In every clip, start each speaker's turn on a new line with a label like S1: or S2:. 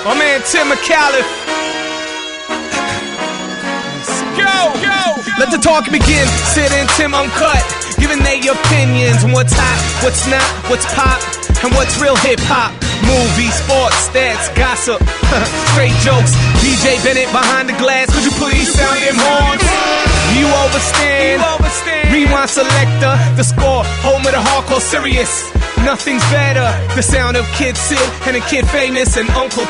S1: My man Tim McAuliffe. Go! Let the talk begin. Sid and Tim Uncut, giving their opinions on what's hot, what's not, what's pop, and what's real hip-hop. Movies, sports, stats, gossip, straight jokes. DJ Bennett behind the glass, could you please sound them horns? You overstand. Rewind selector, the score, home of the hardcore serious. Nothing's better. The sound of Kid Sid and a Kid Famous and Uncle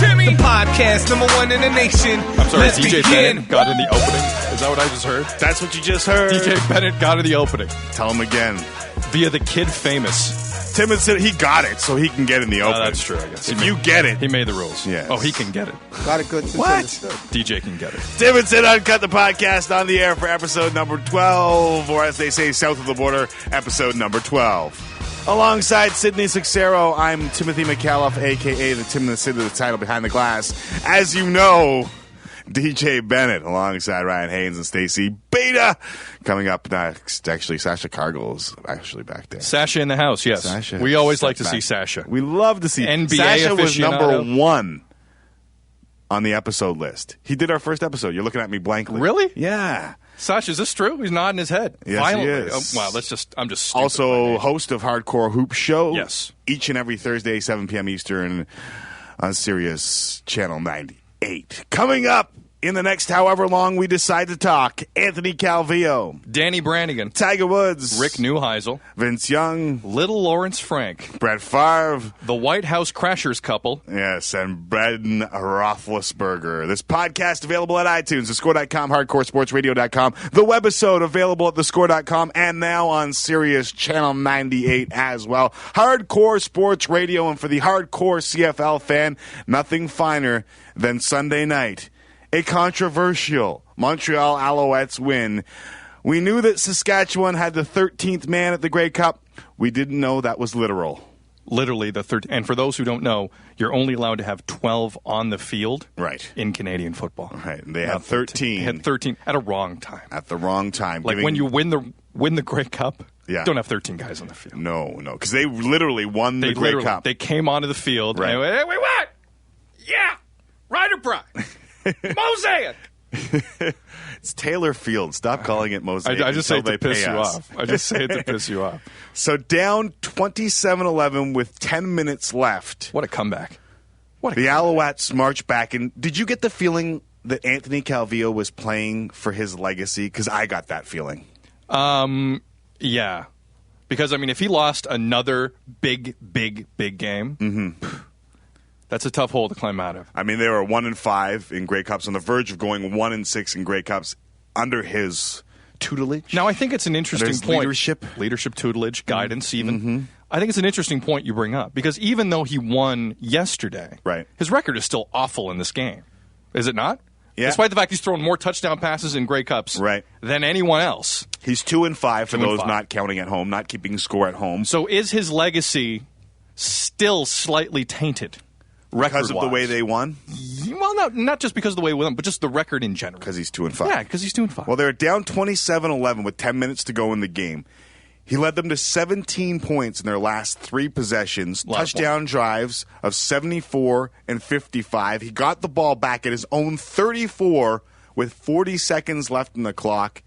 S1: Timmy. The podcast #1 in the nation.
S2: I'm sorry,
S1: Let's
S2: DJ
S1: begin.
S2: Bennett got in the opening. Is that what I just heard?
S3: That's what you just heard.
S2: DJ Bennett got in the opening.
S3: Tell him again.
S2: Via the Kid Famous.
S3: Tim said he got it, so he can get in the opening.
S2: That's true, I guess.
S3: If you get it.
S2: He made the rules.
S3: Yes.
S2: Oh, he can get it.
S4: Got it good.
S3: What?
S2: DJ can get it.
S3: Tim and Sid Uncut, the podcast on the air for episode number 12, or as they say, south of the border, episode number 12. Alongside Sydney Sixero, I'm Timothy McAuliffe, a.k.a. the Tim and the Sid of the title behind the glass. As you know, DJ Bennett, alongside Ryan Haynes and Stacey Beta. Coming up next, actually, Sasha Cargill's actually back there.
S2: Sasha in the house, yes.
S3: Sasha,
S2: we always like to
S3: back.
S2: see Sasha.
S3: We love to see
S2: NBA
S3: Sasha was
S2: aficionado.
S3: number 1 on the episode list. He did our first episode. You're looking at me blankly.
S2: Really?
S3: Yeah.
S2: Sasha, is this true? He's nodding his head.
S3: Yes,
S2: Violently.
S3: he is.
S2: Oh, wow, I'm just stupid.
S3: Also, host of Hardcore Hoop Show.
S2: Yes.
S3: Each and every Thursday, 7 p.m. Eastern on Sirius Channel 98. Coming up in the next however long we decide to talk, Anthony Calvillo,
S2: Danny Brannigan,
S3: Tiger Woods,
S2: Rick Neuheisel,
S3: Vince Young,
S2: Little Lawrence Frank,
S3: Brett Favre,
S2: the White House Crashers couple.
S3: yes, and Brendan Roethlisberger. This podcast available at iTunes, thescore.com, hardcoresportsradio.com, the webisode available at thescore.com, and now on Sirius Channel 98 as well. Hardcore Sports Radio, and for the hardcore CFL fan, nothing finer than Sunday night. A controversial Montreal Alouettes win. We knew that Saskatchewan had the 13th man at the Grey Cup. We didn't know that was literal.
S2: Literally the third. And for those who don't know, you're only allowed to have 12 on the field
S3: Right.
S2: in Canadian football.
S3: Right. And they had
S2: Not
S3: 13.
S2: They had 13 at a wrong time.
S3: At the wrong time.
S2: Like when you win the Grey Cup,
S3: Yeah.
S2: don't have 13 guys on the field.
S3: No, because they literally won the Grey Cup.
S2: They came onto the field.
S3: Right.
S2: And they went, hey, wait, what? Yeah. Ryder Pride. Mosaic.
S3: It's Taylor Field. Stop calling it Mosaic.
S2: I just say it
S3: until
S2: to
S3: they
S2: piss
S3: pay
S2: you
S3: us.
S2: off. I just say it to piss you off.
S3: So down 27-11 with 10 minutes left.
S2: What a comeback.
S3: The Alouettes march back. And did you get the feeling that Anthony Calvillo was playing for his legacy? Because I got that feeling.
S2: Yeah. Because, I mean, if he lost another big game, that's a tough hole to climb out of.
S3: I mean, they were 1-5 in Grey Cups, on the verge of going 1-6 in Grey Cups under his tutelage.
S2: Now, I think it's an interesting
S3: There's
S2: point.
S3: leadership.
S2: Tutelage, guidance, even. I think it's an interesting point you bring up because even though he won yesterday,
S3: Right.
S2: his record is still awful in this game. Is it not?
S3: Yeah.
S2: Despite the fact he's thrown more touchdown passes in Grey Cups
S3: Right.
S2: than anyone else.
S3: He's 2-5 for
S2: 2-5.
S3: those not counting at home, not keeping score at home.
S2: So is his legacy still slightly tainted?
S3: Because of the
S2: record-wise?
S3: way they won?
S2: Well, not just because of the way we won, but just the record in general.
S3: Because he's 2-5.
S2: Yeah, because he's 2-5.
S3: Well, they're down 27-11 with 10 minutes to go in the game. He led them to 17 points in their last 3 possessions,
S2: Lot of
S3: touchdown drives of 74 and 55. He got the ball back at his own 34 with 40 seconds left in the clock,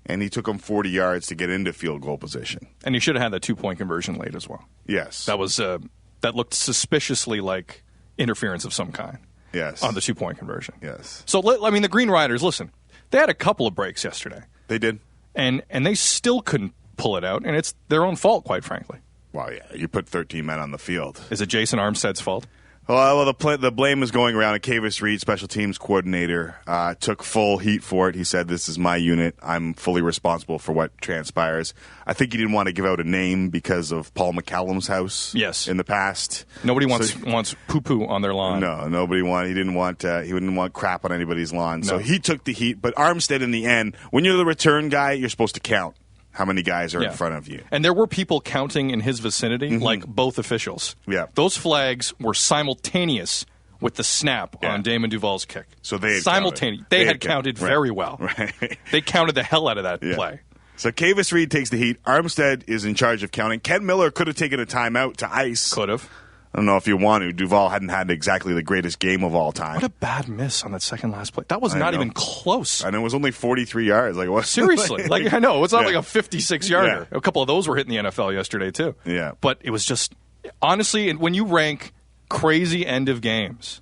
S3: and he took him 40 yards to get into field goal position.
S2: And he should have had that 2-point conversion late as well.
S3: Yes.
S2: That was that looked suspiciously like interference of some kind.
S3: Yes.
S2: On the 2-point conversion.
S3: Yes.
S2: So I mean, the Green Riders. Listen, they had a couple of breaks yesterday,
S3: They did.
S2: and they still couldn't pull it out, and it's their own fault, quite frankly.
S3: Well, yeah, you put 13 men on the field.
S2: Is it Jason Armstead's fault?
S3: Well, the blame is going around. And Kavis Reed, special teams coordinator, took full heat for it. He said, "This is my unit. I'm fully responsible for what transpires." I think he didn't want to give out a name because of Paul McCallum's house.
S2: Yes.
S3: In the past,
S2: Nobody wants poo-poo on their lawn.
S3: no, nobody wanted. He didn't want crap on anybody's lawn. So he took the heat. But Armstead, in the end, when you're the return guy, you're supposed to count how many guys are in front of you.
S2: And there were people counting in his vicinity, like both officials.
S3: Yeah.
S2: Those flags were simultaneous with the snap on Damon Duval's kick.
S3: So they had
S2: simultaneous.
S3: counted.
S2: They had counted very well.
S3: Right.
S2: They counted the hell out of that play.
S3: So Kavis Reed takes the heat. Armstead is in charge of counting. Ken Miller could have taken a timeout to ice.
S2: Could have.
S3: I don't know if you want to. Duval hadn't had exactly the greatest game of all time.
S2: What a bad miss on that second last play. That was not even close.
S3: And it was only 43 yards. Like what?
S2: Seriously. I know. It's not like a 56-yarder. Yeah. A couple of those were hitting the NFL yesterday, too.
S3: Yeah.
S2: But it was just, honestly, when you rank crazy end of games,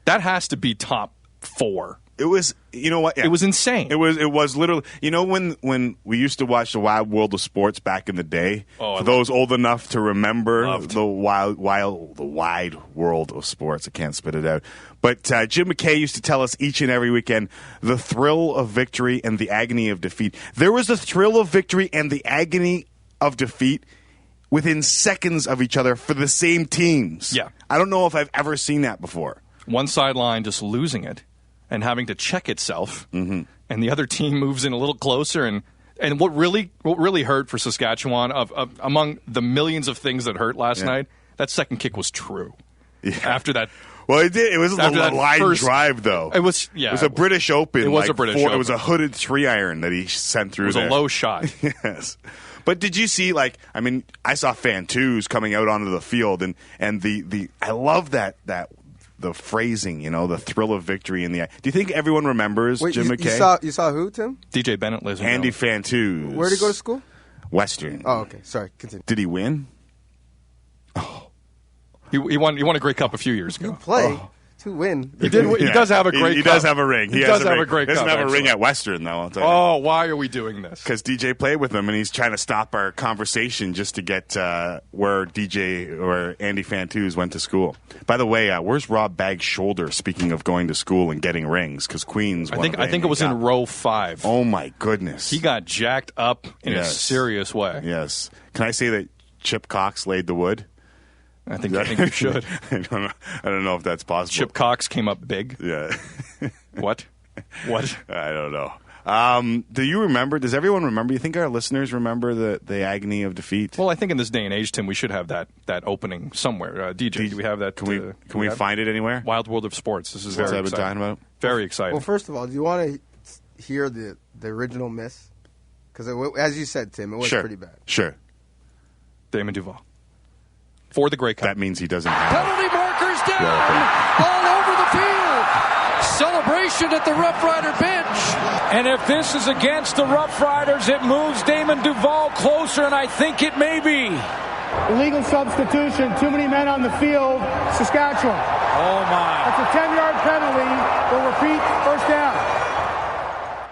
S2: that has to be top 4.
S3: It was, you know what? Yeah.
S2: It was insane.
S3: It was literally, you know, when we used to watch the Wild World of Sports back in the day. For those old enough to remember the wide world of sports, I can't spit it out. But Jim McKay used to tell us each and every weekend the thrill of victory and the agony of defeat. There was a thrill of victory and the agony of defeat within seconds of each other for the same teams.
S2: Yeah,
S3: I don't know if I've ever seen that before.
S2: One sideline just losing it and having to check itself, and the other team moves in a little closer. And what really hurt for Saskatchewan, among the millions of things that hurt last night, that second kick was true. Yeah. After that.
S3: Well, it did. It was a line drive, though.
S2: It was,
S3: It was a British Open.
S2: It was a British Open.
S3: It was a hooded 3-iron that he sent through.
S2: It was a low shot.
S3: Yes. But did you see, I saw fan twos coming out onto the field, and I love that the phrasing, the thrill of victory in the. Do you think everyone remembers Jim McKay?
S4: You saw who, Tim?
S2: DJ Bennett lives in
S3: Andy Fantus.
S4: Where did he go to school?
S3: Western.
S4: Oh, okay. Sorry. Continue.
S3: Did he win?
S2: Oh, he won a Grey Cup a few years ago.
S4: You play to win.
S2: He did. He does have a great.
S3: He does have a ring.
S2: He does have a great.
S3: He doesn't
S2: cup,
S3: have a ring at Western, though. I'll tell you.
S2: Oh, why are we doing this?
S3: Because DJ played with him, and he's trying to stop our conversation just to get where DJ or Andy Fantus went to school. By the way, where's Rob Bag's shoulder? Speaking of going to school and getting rings, because Queens.
S2: I think it was in row 5.
S3: Oh my goodness!
S2: He got jacked up in a serious way.
S3: Yes. Can I say that Chip Cox laid the wood?
S2: I think you should.
S3: I don't know if that's possible.
S2: Chip Cox came up big.
S3: Yeah.
S2: What?
S3: I don't know. Do you remember? Does everyone remember? You think our listeners remember the agony of defeat?
S2: Well, I think in this day and age, Tim, we should have that opening somewhere. DJ, do we have that?
S3: Can we find it anywhere?
S2: Wild World of Sports. This is very exciting.
S3: What I've been talking about?
S2: Very exciting.
S4: Well, first of all, do you want to hear the original miss? Because as you said, Tim, it was pretty bad.
S3: Sure.
S2: Damon Duval. For the Grey Cup.
S3: That means he doesn't have
S5: penalty markers down all over the field. Celebration at the Rough Rider bench.
S6: And if this is against the Rough Riders, it moves Damon Duval closer, and I think it may be.
S7: Illegal substitution, too many men on the field, Saskatchewan.
S6: Oh, my.
S7: That's a 10-yard penalty. We'll repeat, first down.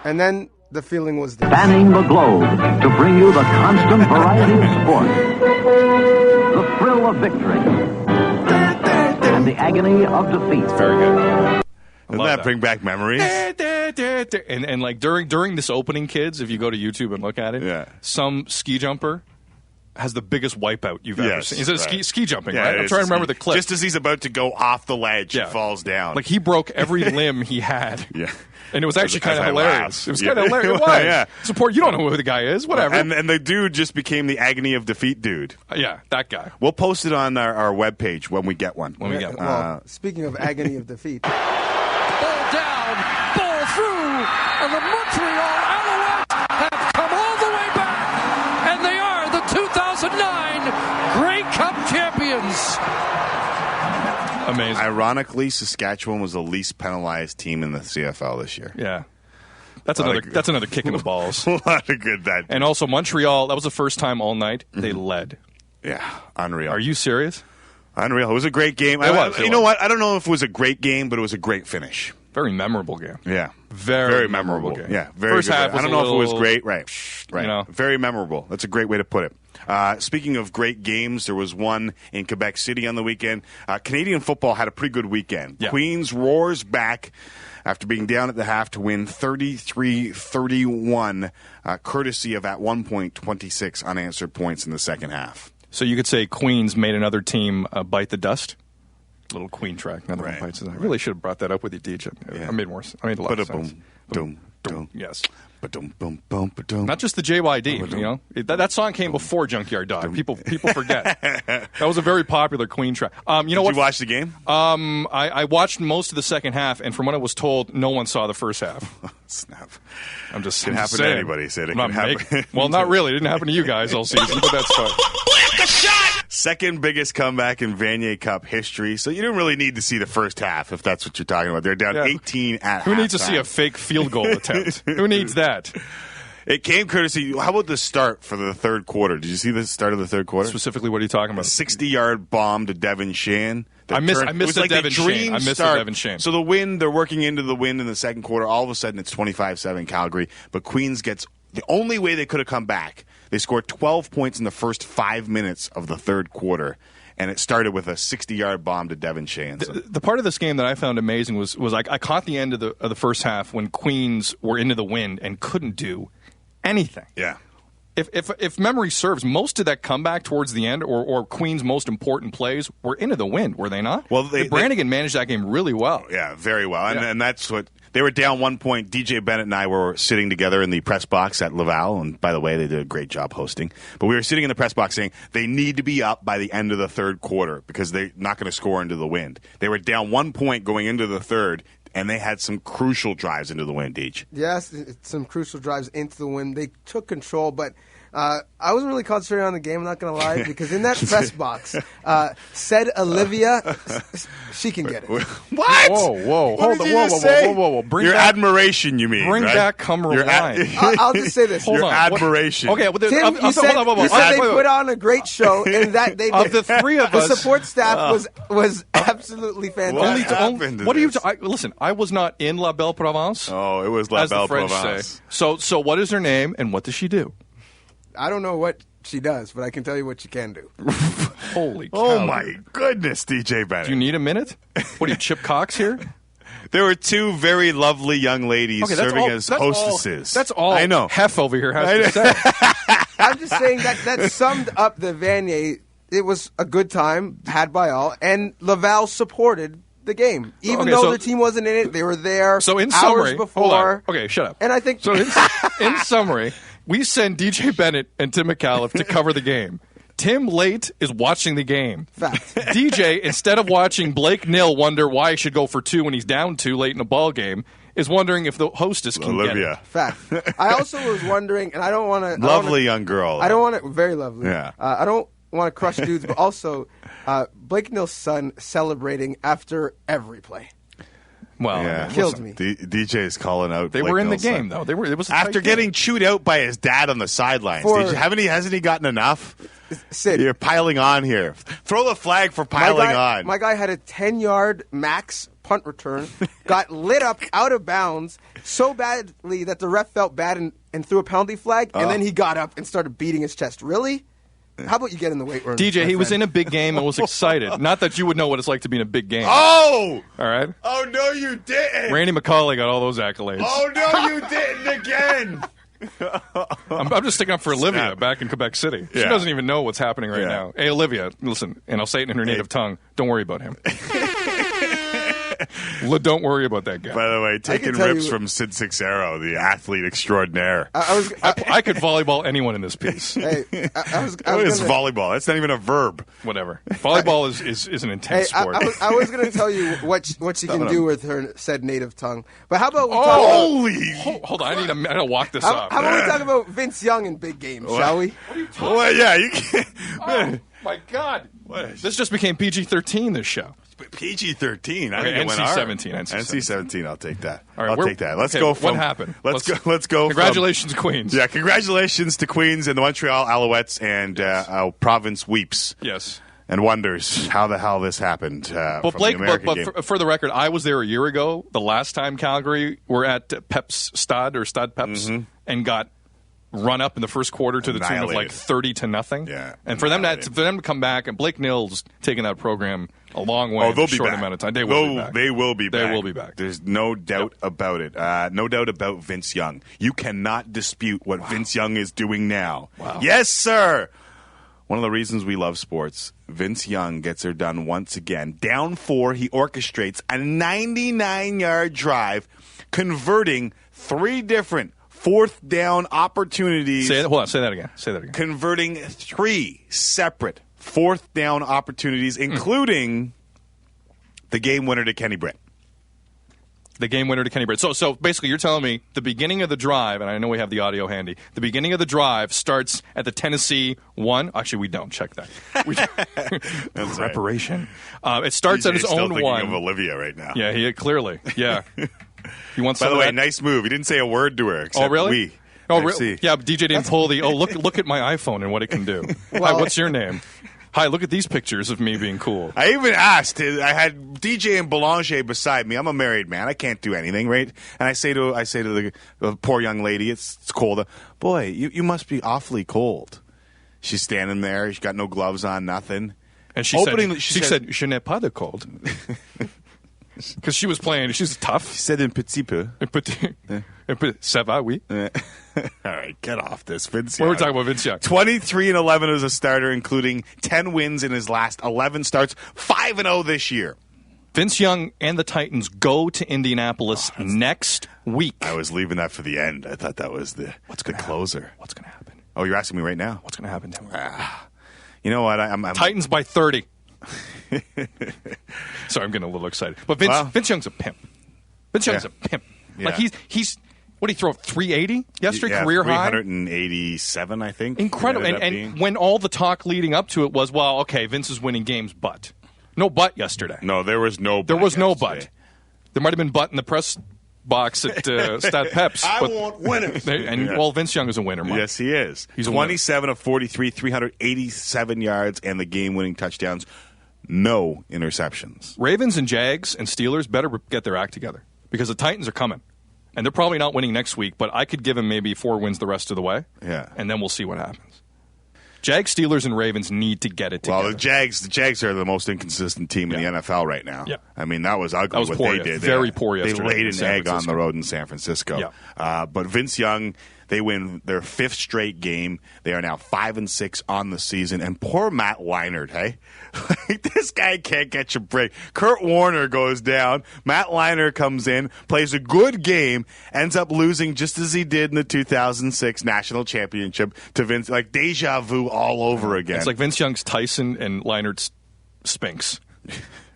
S4: And then the feeling was this.
S8: Spanning the globe to bring you the constant variety of sport. The thrill of victory and the agony of defeat.
S2: Very good.
S3: Doesn't that bring back memories?
S2: And like during this opening, kids, if you go to YouTube and look at it, some ski jumper has the biggest wipeout you've ever seen. Is it ski jumping, right? I'm trying to remember the clip.
S3: Just as he's about to go off the ledge, he falls down.
S2: Like he broke every limb he had.
S3: Yeah.
S2: And it was actually kind of hilarious. It was kind of hilarious. It was.
S3: Yeah.
S2: Support. You don't know who the guy is. Whatever.
S3: And the dude just became the agony of defeat dude.
S2: Yeah, that guy.
S3: We'll post it on our webpage when we get one.
S4: Well, speaking of agony of defeat.
S5: Ball down, ball through, and the Montreal Alouettes have come all the way back, and they are the 2009 Grey Cup champions.
S2: Amazing.
S3: Ironically, Saskatchewan was the least penalized team in the CFL this year.
S2: Yeah. That's another kick in the balls.
S3: A lot of good that.
S2: And also Montreal, that was the first time all night they led.
S3: Yeah, unreal.
S2: Are you serious?
S3: Unreal. It was a great game. You know what? I don't know if it was a great game, but it was a great finish.
S2: Very memorable game.
S3: Yeah.
S2: Very memorable game.
S3: Yeah, very
S2: First
S3: good.
S2: half
S3: I don't know if it was great. Right.
S2: You know.
S3: Very memorable. That's a great way to put it. Speaking of great games, there was one in Quebec City on the weekend. Canadian football had a pretty good weekend.
S2: Yeah.
S3: Queens roars back after being down at the half to win 33-31, courtesy of, at one point, 26 unanswered points in the second half.
S2: So you could say Queens made another team bite the dust? Little Queen track. Another one bites the dust. I really should have brought that up with you, DJ.
S3: Yeah.
S2: I made a lot of sense.
S3: Boom.
S2: Yes.
S3: Not
S2: Not just the JYD, you know. That song came before Junkyard Dog. People forget. That was a very popular Queen track.
S3: Did you watch the game?
S2: I watched most of the second half, and from what I was told, no one saw the first half.
S3: Snap.
S2: I'm just
S3: It can happen to anybody, Sid. It can happen.
S2: Well, not really. It didn't happen to you guys all season, but that's fine.
S3: second biggest comeback in Vanier Cup history. So you don't really need to see the first half if that's what you're talking about. They're down 18 at
S2: Who needs to
S3: halftime.
S2: see a fake field goal attempt? Who needs that?
S3: It came courtesy. How about the start for the third quarter? Did you see the start of the third quarter?
S2: Specifically, what are you talking about?
S3: A 60-yard bomb to Devin Shane.
S2: I missed the Devin Shane. I missed the Devin Shane.
S3: So the wind, they're working into the wind in the second quarter. All of a sudden, it's 25-7 Calgary. But Queens gets the only way they could have come back. They scored 12 points in the first 5 minutes of the third quarter. And it started with a 60-yard bomb to Devin Shane. So.
S2: The part of this game that I found amazing was I caught the end of the first half when Queens were into the wind and couldn't do anything.
S3: Yeah.
S2: If memory serves, most of that comeback towards the end or Queens' most important plays were into the wind, were they not?
S3: Well,
S2: Brannigan managed that game really well.
S3: Yeah, very well. And that's what they were down 1 point. DJ Bennett and I were sitting together in the press box at Laval. And by the way, they did a great job hosting. But we were sitting in the press box saying they need to be up by the end of the third quarter because they're not going to score into the wind. They were down 1 point going into the third. And they had some crucial drives into the wind, Deej.
S4: Yes, some crucial drives into the wind. They took control, but I wasn't really concentrating on the game, I'm not going to lie, because in that press box, said Olivia, she can get it.
S3: What?
S2: Whoa.
S3: What did you just say?
S2: Whoa.
S3: Your admiration, you mean,
S2: Bring
S3: right?
S2: back Cumberland.
S4: I'll just say this.
S3: Your admiration.
S2: Okay, well,
S4: Tim, you said they put on a great show, and that they
S2: of the three of us,
S4: the support staff was absolutely fantastic.
S2: What are you? Listen, I was not in La Belle Provence.
S3: Oh, it was La Belle Provence.
S2: So what is her name, and what does she do?
S4: I don't know what she does, but I can tell you what she can do.
S2: Holy cow.
S3: Oh, my goodness, DJ Bennett.
S2: Do you need a minute? What are you, Chip Cox here?
S3: There were two very lovely young ladies serving as hostesses.
S2: That's all
S3: I know.
S2: Hef over here has to say.
S4: I'm just saying that summed up the Vanier. It was a good time, had by all, and Laval supported the game. Even though their team wasn't in it, they were there
S2: in
S4: hours
S2: summary,
S4: before.
S2: Hold on. Okay, shut up.
S4: And I think...
S2: So in summary, we send DJ Bennett and Tim McAuliffe to cover the game. Tim late is watching the game.
S4: Fact.
S2: DJ, instead of watching Blake Nill wonder why he should go for two when he's down two late in a ball game, is wondering if the hostess can get it.
S4: Fact. I also was wondering, and I don't want to...
S3: Lovely young girl.
S4: I don't want to... Very lovely.
S3: Yeah.
S4: I don't want to crush dudes, but also Blake Nill's son celebrating after every play.
S2: Well,
S4: killed me.
S3: DJ is calling out.
S2: They
S3: Blake
S2: were in
S3: Nill's
S2: the game,
S3: son.
S2: though. They were. It was
S3: after getting chewed out by his dad on the sidelines. Hasn't he gotten enough?
S4: Sid,
S3: you're piling on here. Throw the flag for piling on.
S4: My guy had a 10-yard max punt return, got lit up out of bounds so badly that the ref felt bad and threw a penalty flag, and then he got up and started beating his chest. Really? How about you get in the weight room?
S2: DJ, he was in a big game and was excited. Not that you would know what it's like to be in a big game.
S3: Oh!
S2: All right?
S3: Oh, no, you didn't!
S2: Randy McCauley got all those accolades.
S3: Oh, no, you didn't again!
S2: I'm just sticking up for Olivia back in Quebec City. She doesn't even know what's happening right now. Hey, Olivia, listen, and I'll say it in her native tongue. Don't worry about him. Don't worry about that guy.
S3: By the way, taking rips from Sid Sixero, the athlete extraordinaire.
S2: I could volleyball anyone in this piece.
S4: Hey,
S3: volleyball. That's not even a verb.
S2: Whatever. Volleyball is an intense sport.
S4: I was going to tell you what she can do with her said native tongue. But how about we
S2: talk Hold on, I need to walk this up.
S4: How about we talk about Vince Young in big games, shall we?
S2: What are you talking about?
S3: Yeah, you can't.
S2: Oh, my God. This just became PG-13, this show.
S3: PG-13.
S2: I think NC-17.
S3: NC-17. I'll take that.
S2: All right,
S3: I'll take that. Let's go.
S2: What happened?
S3: Let's go.
S2: Congratulations, Queens.
S3: Yeah, congratulations to Queens and the Montreal Alouettes and our province weeps.
S2: Yes.
S3: And wonders how the hell this happened.
S2: But Blake, for the record, I was there a year ago. The last time Calgary were at Pep's Stade or Stade Pep's and got run up in the first quarter to the tune of like 30-0.
S3: Yeah,
S2: and for them to come back, and Blake Nill's taking that program a long way in a short amount of time. They will be back.
S3: They will be back.
S2: They will be back.
S3: There's no doubt about it. No doubt about Vince Young. You cannot dispute what Vince Young is doing now.
S2: Wow.
S3: Yes, sir. One of the reasons we love sports, Vince Young gets her done once again. Down 4, he orchestrates a 99-yard drive, converting 3 different fourth down opportunities.
S2: Hold on. Say that again.
S3: Converting 3 separate fourth down opportunities, including the game winner to Kenny Britt.
S2: The game winner to Kenny Britt. So basically, you're telling me the beginning of the drive, and I know we have the audio handy. The beginning of the drive starts at the Tennessee 1. Actually, we don't check that.
S3: That's
S2: Preparation. It starts at his
S3: still
S2: own
S3: thinking
S2: 1.
S3: of Olivia right now.
S2: Yeah, he clearly. Yeah. You want some
S3: By the
S2: of
S3: way,
S2: that?
S3: nice move. He didn't say a word to her. Except
S2: Oh, really?
S3: We.
S2: Oh, really? Yeah, DJ didn't pull the. Oh, look at my iPhone and what it can do. Hi, what's your name? Hi, look at these pictures of me being cool.
S3: I even asked. I had DJ and Boulanger beside me. I'm a married man. I can't do anything, right? And I say to the poor young lady, it's cold. Boy, you must be awfully cold. She's standing there. She's got no gloves on, nothing.
S2: And she said, "Je n'ai pas de cold." Because she was playing. She's tough.
S3: She said un petit peu.
S2: Ça va, oui.
S3: All right, get off this, Vince
S2: We're
S3: Young.
S2: talking about Vince Young.
S3: 23-11 as a starter, including 10 wins in his last 11 starts. 5-0 this year.
S2: Vince Young and the Titans go to Indianapolis next week.
S3: I was leaving that for the end. I thought that was the closer.
S2: What's going to happen?
S3: Oh, you're asking me right now?
S2: What's going to happen, Tim?
S3: You know what? I'm
S2: Titans by 30. Sorry, I'm getting a little excited. But Vince Young's a pimp. Vince Young's a pimp.
S3: Yeah.
S2: Like he's what did he throw? 380 yesterday, career high.
S3: 387, I think.
S2: Incredible. And when all the talk leading up to it was, well, okay, Vince is winning games, but no but yesterday.
S3: No, there was no.
S2: There was no but.
S3: yesterday.
S2: There might have been but in the press box at Stat Peps.
S3: I want winners.
S2: Well, Vince Young is a winner, Mike.
S3: Yes, he is.
S2: He's a
S3: 27 of 43, 387 yards, and the game-winning touchdowns. No interceptions.
S2: Ravens and Jags and Steelers better get their act together because the Titans are coming. And they're probably not winning next week, but I could give him maybe 4 wins the rest of the way.
S3: Yeah.
S2: And then we'll see what happens. Jags, Steelers, and Ravens need to get it together.
S3: Well, the Jags are the most inconsistent team in the NFL right now.
S2: Yeah.
S3: I mean, that was ugly
S2: That was
S3: what
S2: poor,
S3: they did.
S2: very poor yesterday.
S3: They laid
S2: in
S3: an
S2: San
S3: egg on
S2: Francisco.
S3: the road in San Francisco.
S2: Yeah.
S3: But Vince Young, they win their 5th straight game. They are now 5-6 on the season. And poor Matt Leinart, hey? This guy can't catch a break. Kurt Warner goes down. Matt Leinart comes in, plays a good game, ends up losing just as he did in the 2006 National Championship to Vince. Like deja vu all over again.
S2: It's like Vince Young's Tyson and Leinart's Spinks.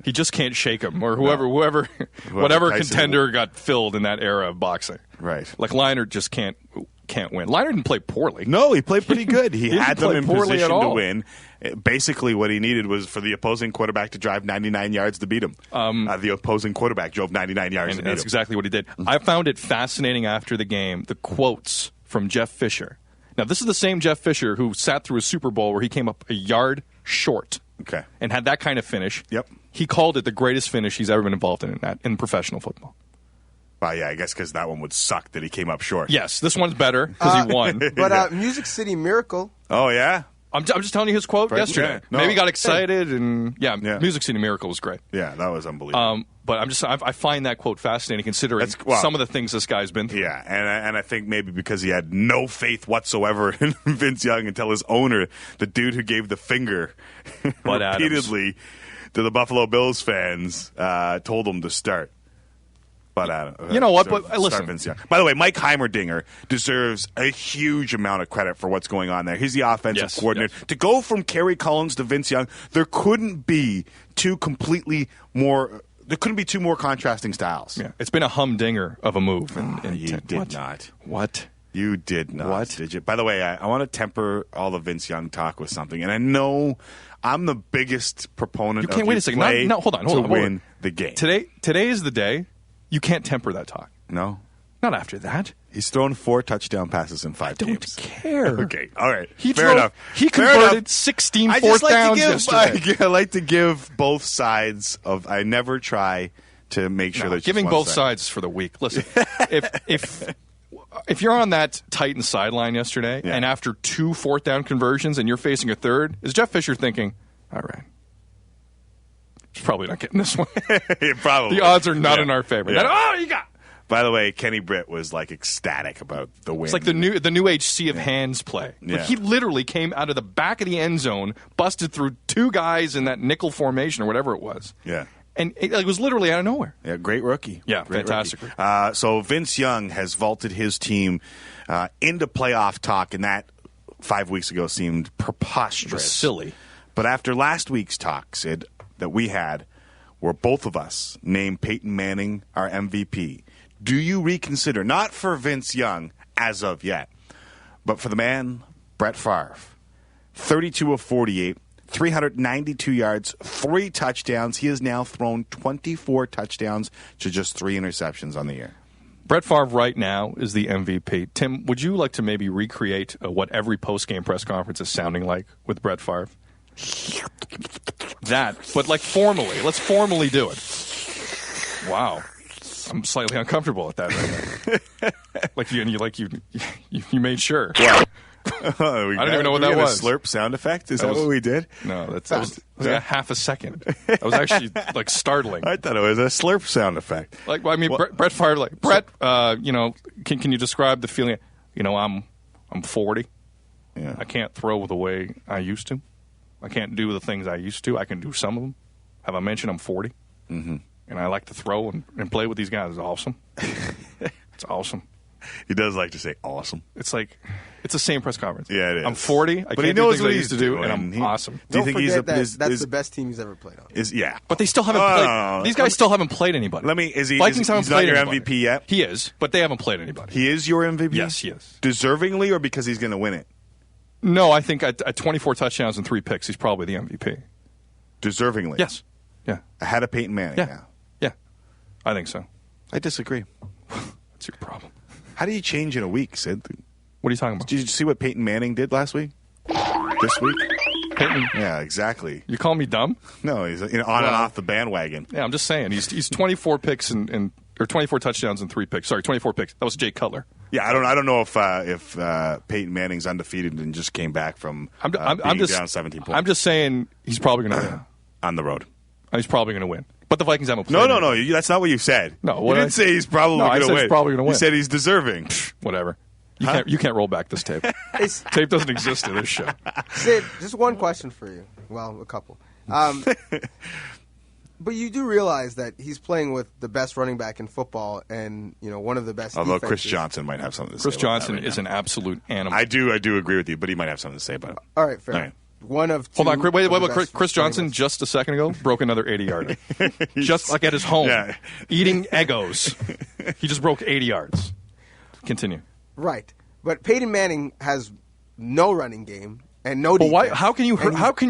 S2: He just can't shake him, or whatever
S3: Tyson
S2: contender got filled in that era of boxing.
S3: Right.
S2: Like Leinart just can't win. Leinart didn't play poorly.
S3: No, he played pretty good. He had them in
S2: poorly
S3: position
S2: at
S3: to
S2: all.
S3: win. Basically, what he needed was for the opposing quarterback to drive 99 yards to beat him. The opposing quarterback drove 99 yards to
S2: And
S3: beat
S2: that's
S3: him.
S2: exactly what he did. I found it fascinating after the game, the quotes from Jeff Fisher. Now, this is the same Jeff Fisher who sat through a Super Bowl where he came up a yard short.
S3: Okay.
S2: And had that kind of finish.
S3: Yep.
S2: He called it the greatest finish he's ever been involved in professional football.
S3: Well, yeah, I guess because that one would suck that he came up short.
S2: Yes, this one's better because he won.
S4: But Music City Miracle.
S3: Oh, yeah?
S2: I'm just telling you his quote yesterday.
S3: Yeah, no.
S2: Maybe he got excited and
S3: Yeah.
S2: Music City Miracle was great.
S3: Yeah, that was unbelievable.
S2: But I find that quote fascinating considering some of the things this guy's been through.
S3: Yeah, and I think maybe because he had no faith whatsoever in Vince Young until his owner, the dude who gave the finger
S2: Bud
S3: repeatedly to the Buffalo Bills fans, told him to start. But
S2: you know what? But listen.
S3: Vince Young. By the way, Mike Heimerdinger deserves a huge amount of credit for what's going on there. He's the offensive coordinator.
S2: Yes.
S3: To go from Kerry Collins to Vince Young, there couldn't be two more contrasting styles.
S2: Yeah, it's been a humdinger of a move.
S3: You did not.
S2: What?
S3: You did not.
S2: What?
S3: Did you? By the way, I want to temper all the Vince Young talk with something, and I know I'm the biggest proponent.
S2: You can't
S3: of
S2: wait
S3: you
S2: a second.
S3: play
S2: No, hold on.
S3: to win the game.
S2: Today is the day. You can't temper that talk.
S3: No,
S2: not after that.
S3: He's thrown 4 touchdown passes in 5 games.
S2: Don't care.
S3: Okay, all right.
S2: Fair enough. He converted 16 fourth downs yesterday.
S3: I like to give both sides of. I never try to make sure that
S2: giving both sides for the week. Listen, if you're on that Titans sideline yesterday, and after 2 fourth down conversions, and you're facing a third, is Jeff Fisher thinking, "All right, he's probably not getting this one."
S3: Probably.
S2: The odds are not in our favor.
S3: Yeah.
S2: Then, you got.
S3: By the way, Kenny Britt was like ecstatic about the win.
S2: It's like the new age sea of hands play.
S3: Yeah.
S2: Like he literally came out of the back of the end zone, busted through 2 guys in that nickel formation or whatever it was.
S3: Yeah.
S2: And it was literally out of nowhere.
S3: Yeah, great rookie.
S2: Yeah,
S3: Great
S2: fantastic.
S3: rookie. So Vince Young has vaulted his team into playoff talk, and that 5 weeks ago seemed preposterous.
S2: It was silly.
S3: But after last week's talk, Sid, that we had, where both of us named Peyton Manning our MVP, do you reconsider, not for Vince Young as of yet, but for the man, Brett Favre? 32 of 48, 392 yards, 3 touchdowns. He has now thrown 24 touchdowns to just 3 interceptions on the year.
S2: Brett Favre right now is the MVP. Tim, would you like to maybe recreate what every post-game press conference is sounding like with Brett Favre? That, but like formally. Let's formally do it. Wow. I'm slightly uncomfortable at that right now. You made sure.
S3: Yeah.
S2: I don't even know what that was.
S3: A slurp sound effect? Is that what we did?
S2: No, that was like half a second. That was actually like startling.
S3: I thought it was a slurp sound effect.
S2: Like, I mean, Brett Favre. Brett, can you describe the feeling? I'm 40.
S3: Yeah.
S2: I can't throw the way I used to. I can't do the things I used to. I can do some of them. Have I mentioned I'm 40? Mm-hmm. And I like to throw and play with these guys. It's awesome. It's awesome.
S3: He does like to say awesome.
S2: It's like, it's the same press conference.
S3: Yeah, it is.
S2: I'm 40. I can't do the things I used to do, and I'm awesome.
S3: Do you think
S4: that's the best team he's ever played on?
S3: Yeah.
S2: But they still haven't played. These guys still haven't played anybody.
S3: Vikings haven't played your anybody. MVP yet?
S2: He is, but they haven't played anybody.
S3: He is your MVP?
S2: Yes, he is.
S3: Deservingly or because he's going to win it?
S2: No, I think at 24 touchdowns and 3 picks, he's probably the MVP.
S3: Deservingly?
S2: Yes. Yeah.
S3: Ahead of Peyton Manning?
S2: Yeah. I think so.
S3: I disagree.
S2: That's your problem.
S3: How do you change in a week, Sid?
S2: What are you talking about?
S3: Did you see what Peyton Manning did last week? This week?
S2: Peyton?
S3: Yeah, exactly.
S2: You call me dumb?
S3: No, he's on and off the bandwagon.
S2: Yeah, I'm just saying. He's 24 picks or 24 touchdowns and 3 picks. Sorry, 24 picks. That was Jay Cutler.
S3: Yeah, I don't know if Peyton Manning's undefeated and just came back from being down 17 points.
S2: I'm just saying he's probably going to win.
S3: On the road.
S2: He's probably going to win. But the Vikings haven't played.
S3: No. That's not what you said.
S2: No,
S3: you didn't say he's probably going to win.
S2: He's probably going to win.
S3: You said he's deserving.
S2: Whatever. You can't roll back this tape. Tape doesn't exist in this show.
S4: Sid, just one question for you. Well, a couple. But you do realize that he's playing with the best running back in football and one of the best.
S3: Although
S4: defenses.
S3: Chris Johnson might have something to say.
S2: Chris Johnson is an absolute animal.
S3: I do agree with you, but he might have something to say about it.
S4: All right, fair.
S3: All right.
S4: One of two.
S2: Hold on, wait. Chris Johnson just a second ago broke another 80-yarder. Just like at his home, eating Eggos. He just broke 80 yards. Continue.
S4: Right, but Peyton Manning has no running game and no defense.
S2: Why? How can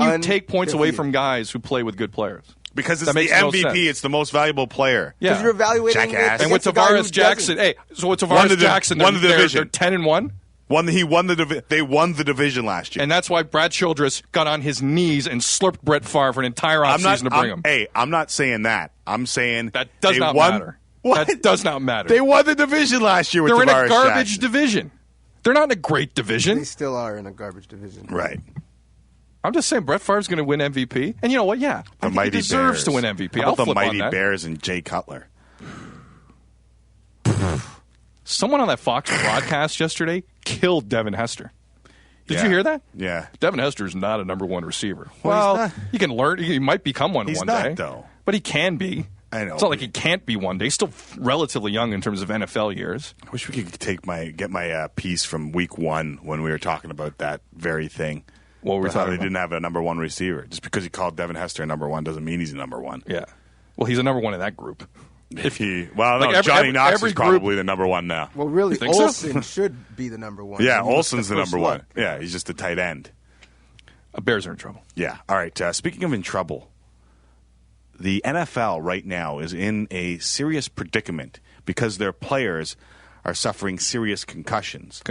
S2: you take points away from guys who play with good players?
S3: Because it's the MVP. It's the most valuable player.
S4: Because you're evaluating.
S3: Jackass.
S2: And with Tavares Jackson, so with Tavares Jackson,
S3: won the division.
S2: They're 10-1.
S3: They won the division last year.
S2: And that's why Brad Childress got on his knees and slurped Brett Favre for an entire offseason to bring him.
S3: Hey, I'm not saying that. I'm saying
S2: that does not matter.
S3: What?
S2: That does not matter.
S3: They won the division last year with Tavares
S2: They're in a garbage
S3: Jackson.
S2: division. They're not in a great division.
S4: They still are in a garbage division.
S3: Right.
S2: I'm just saying Brett Favre's going to win MVP. And you know what? Yeah. I think he deserves to win MVP.
S3: How about
S2: I'll
S3: the
S2: flip on
S3: Mighty
S2: that.
S3: Bears and Jay Cutler?
S2: Someone on that Fox broadcast yesterday killed Devin Hester. Did you hear that?
S3: Yeah.
S2: Devin Hester is not a number 1 receiver.
S3: Well,
S2: he can learn. He might become one
S3: he's
S2: one
S3: not,
S2: day.
S3: Though.
S2: But he can be.
S3: I know.
S2: It's not like he can't be one day. He's still relatively young in terms of NFL years.
S3: I wish we could get my piece from week 1 when we were talking about that very thing.
S2: What were we talking about?
S3: They didn't have a number 1 receiver. Just because he called Devin Hester a number 1 doesn't mean he's a number 1.
S2: Yeah. Well, he's a number 1 in that group.
S3: Johnny Knox is probably the number 1 now.
S4: Well, really, Olsen should be the number 1.
S3: Yeah, Olsen's the number 1. Yeah, he's just the tight end.
S2: Bears are in trouble.
S3: Yeah. All right. Speaking of in trouble, the NFL right now is in a serious predicament because their players are suffering serious concussions.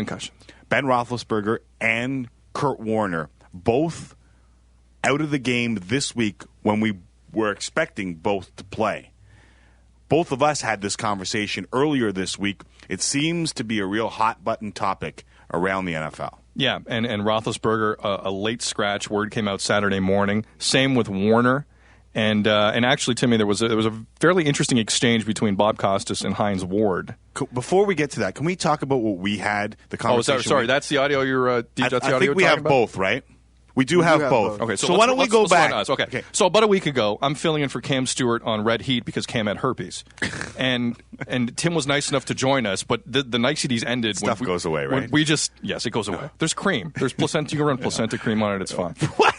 S3: Ben Roethlisberger and Kurt Warner both out of the game this week when we were expecting both to play. Both of us had this conversation earlier this week. It seems to be a real hot-button topic around the NFL.
S2: Yeah, and Roethlisberger, a late scratch. Word came out Saturday morning. Same with Warner. And actually, Timmy, there was a fairly interesting exchange between Bob Costas and Hines Ward.
S3: Before we get to that, can we talk about what we had, the conversation?
S2: Sorry, that's the audio you're that's the audio
S3: I think we have both, right? We do have both.
S2: Okay,
S3: so why don't we go back?
S2: Okay. So about a week ago, I'm filling in for Cam Stewart on Red Heat because Cam had herpes, and Tim was nice enough to join us, but the niceties ended.
S3: Stuff goes away, right?
S2: Yes, it goes away. There's cream. There's placenta. You can run placenta cream on it. It's fine.
S3: What?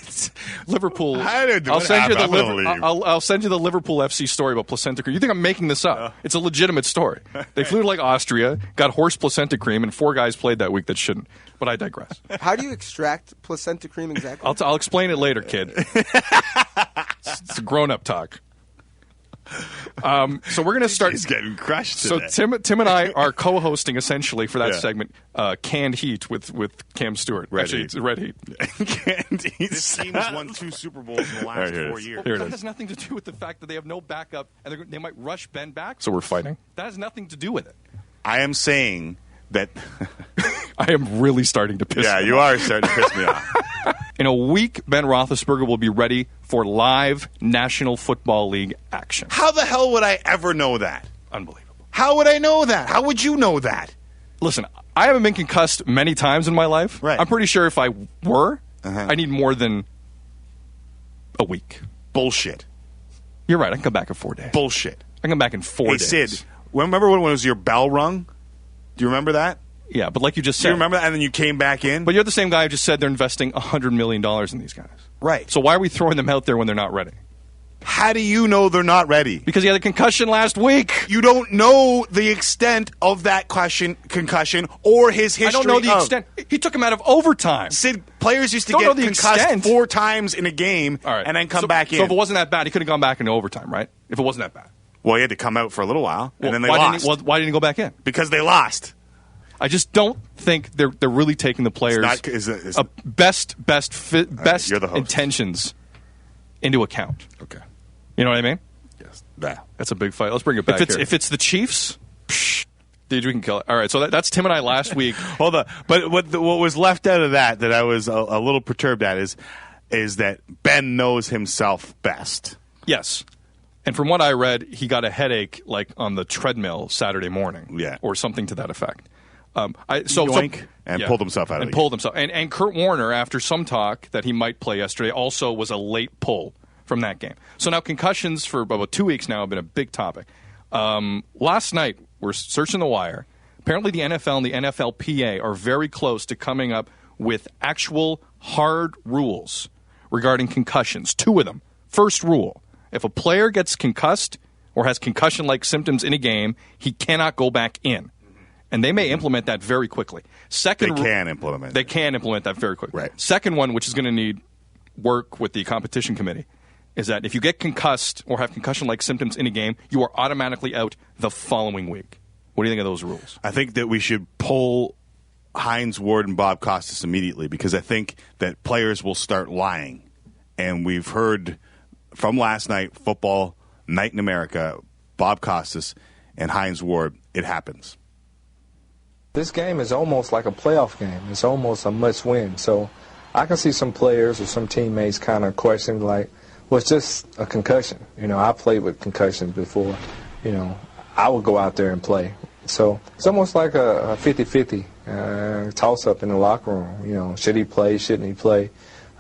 S2: Liverpool.
S3: I'll
S2: send you the
S3: leave.
S2: I'll send you the Liverpool FC story about placenta cream. You think I'm making this up? It's a legitimate story. They flew to like Austria, got horse placenta cream, and 4 guys played that week that shouldn't. But I digress.
S4: How do you extract placenta cream exactly?
S2: I'll explain it later, kid. It's a grown-up talk. So we're going to start.
S3: He's getting crushed today.
S2: So Tim and I are co-hosting essentially for that segment, Canned Heat with Cam Stewart. Actually, it's Red Heat.
S3: Canned Heat. This team has won 2 Super Bowls in the last 4 years.
S2: Well, that has nothing to do with the fact that they have no backup and they might rush Ben back. So we're fighting. That has nothing to do with it.
S3: I am saying that.
S2: I am really starting to piss me off.
S3: Yeah, you are starting to piss me off.
S2: In a week, Ben Roethlisberger will be ready for live National Football League action.
S3: How the hell would I ever know that?
S2: Unbelievable.
S3: How would I know that? How would you know that?
S2: Listen, I haven't been concussed many times in my life.
S3: Right.
S2: I'm pretty sure if I were, I need more than a week.
S3: Bullshit.
S2: You're right. I can come back in 4 days.
S3: Bullshit.
S2: I can come back in 4 days.
S3: Hey, Sid, remember when it was your bell rung? Do you remember that?
S2: Yeah, but like you just said.
S3: Do you remember that? And then you came back in?
S2: But you're the same guy who just said they're investing $100 million in these guys.
S3: Right.
S2: So why are we throwing them out there when they're not ready?
S3: How do you know they're not ready?
S2: Because he had a concussion last week.
S3: You don't know the extent of that concussion or his history.
S2: I don't know the extent. He took him out of overtime.
S3: Sid, players used to
S2: Don't know
S3: get
S2: the
S3: concussed
S2: extent.
S3: 4 times in a game and then come back in.
S2: So if it wasn't that bad, he could have gone back into overtime, right? If it wasn't that bad.
S3: Well, he had to come out for a little while, and then they
S2: why
S3: lost.
S2: Why didn't he go back in?
S3: Because they lost.
S2: I just don't think they're really taking the players' best intentions into account.
S3: Okay.
S2: You know what I mean?
S3: Yes.
S2: That's a big fight. Let's bring it back. If it's the Chiefs, dude, we can kill it. All right, so that's Tim and I last week.
S3: Hold on. But what was left out of that I was a little perturbed at is that Ben knows himself best.
S2: Yes. And from what I read, he got a headache like on the treadmill Saturday morning.
S3: Yeah.
S2: Or something to that effect.
S3: Yoink, and pulled himself out of the game.
S2: And Kurt Warner, after some talk that he might play yesterday, also was a late pull from that game. So now concussions for about 2 weeks now have been a big topic. Last night, we're searching the wire. Apparently the NFL and the NFLPA are very close to coming up with actual hard rules regarding concussions. 2 of them. First rule, if a player gets concussed or has concussion-like symptoms in a game, he cannot go back in. And they may implement that very quickly. They can implement that very quickly.
S3: Right.
S2: Second one, which is going to need work with the competition committee, is that if you get concussed or have concussion-like symptoms in a game, you are automatically out the following week. What do you think of those rules?
S3: I think that we should pull Hines Ward and Bob Costas immediately because I think that players will start lying. And we've heard from last night, Football Night in America, Bob Costas and Hines Ward, it happens.
S9: This game is almost like a playoff game. It's almost a must-win. So I can see some players or some teammates kind of question, like, well, it's just a concussion. You know, I played with concussions before. You know, I would go out there and play. So it's almost like a 50-50 toss-up in the locker room. You know, should he play, shouldn't he play?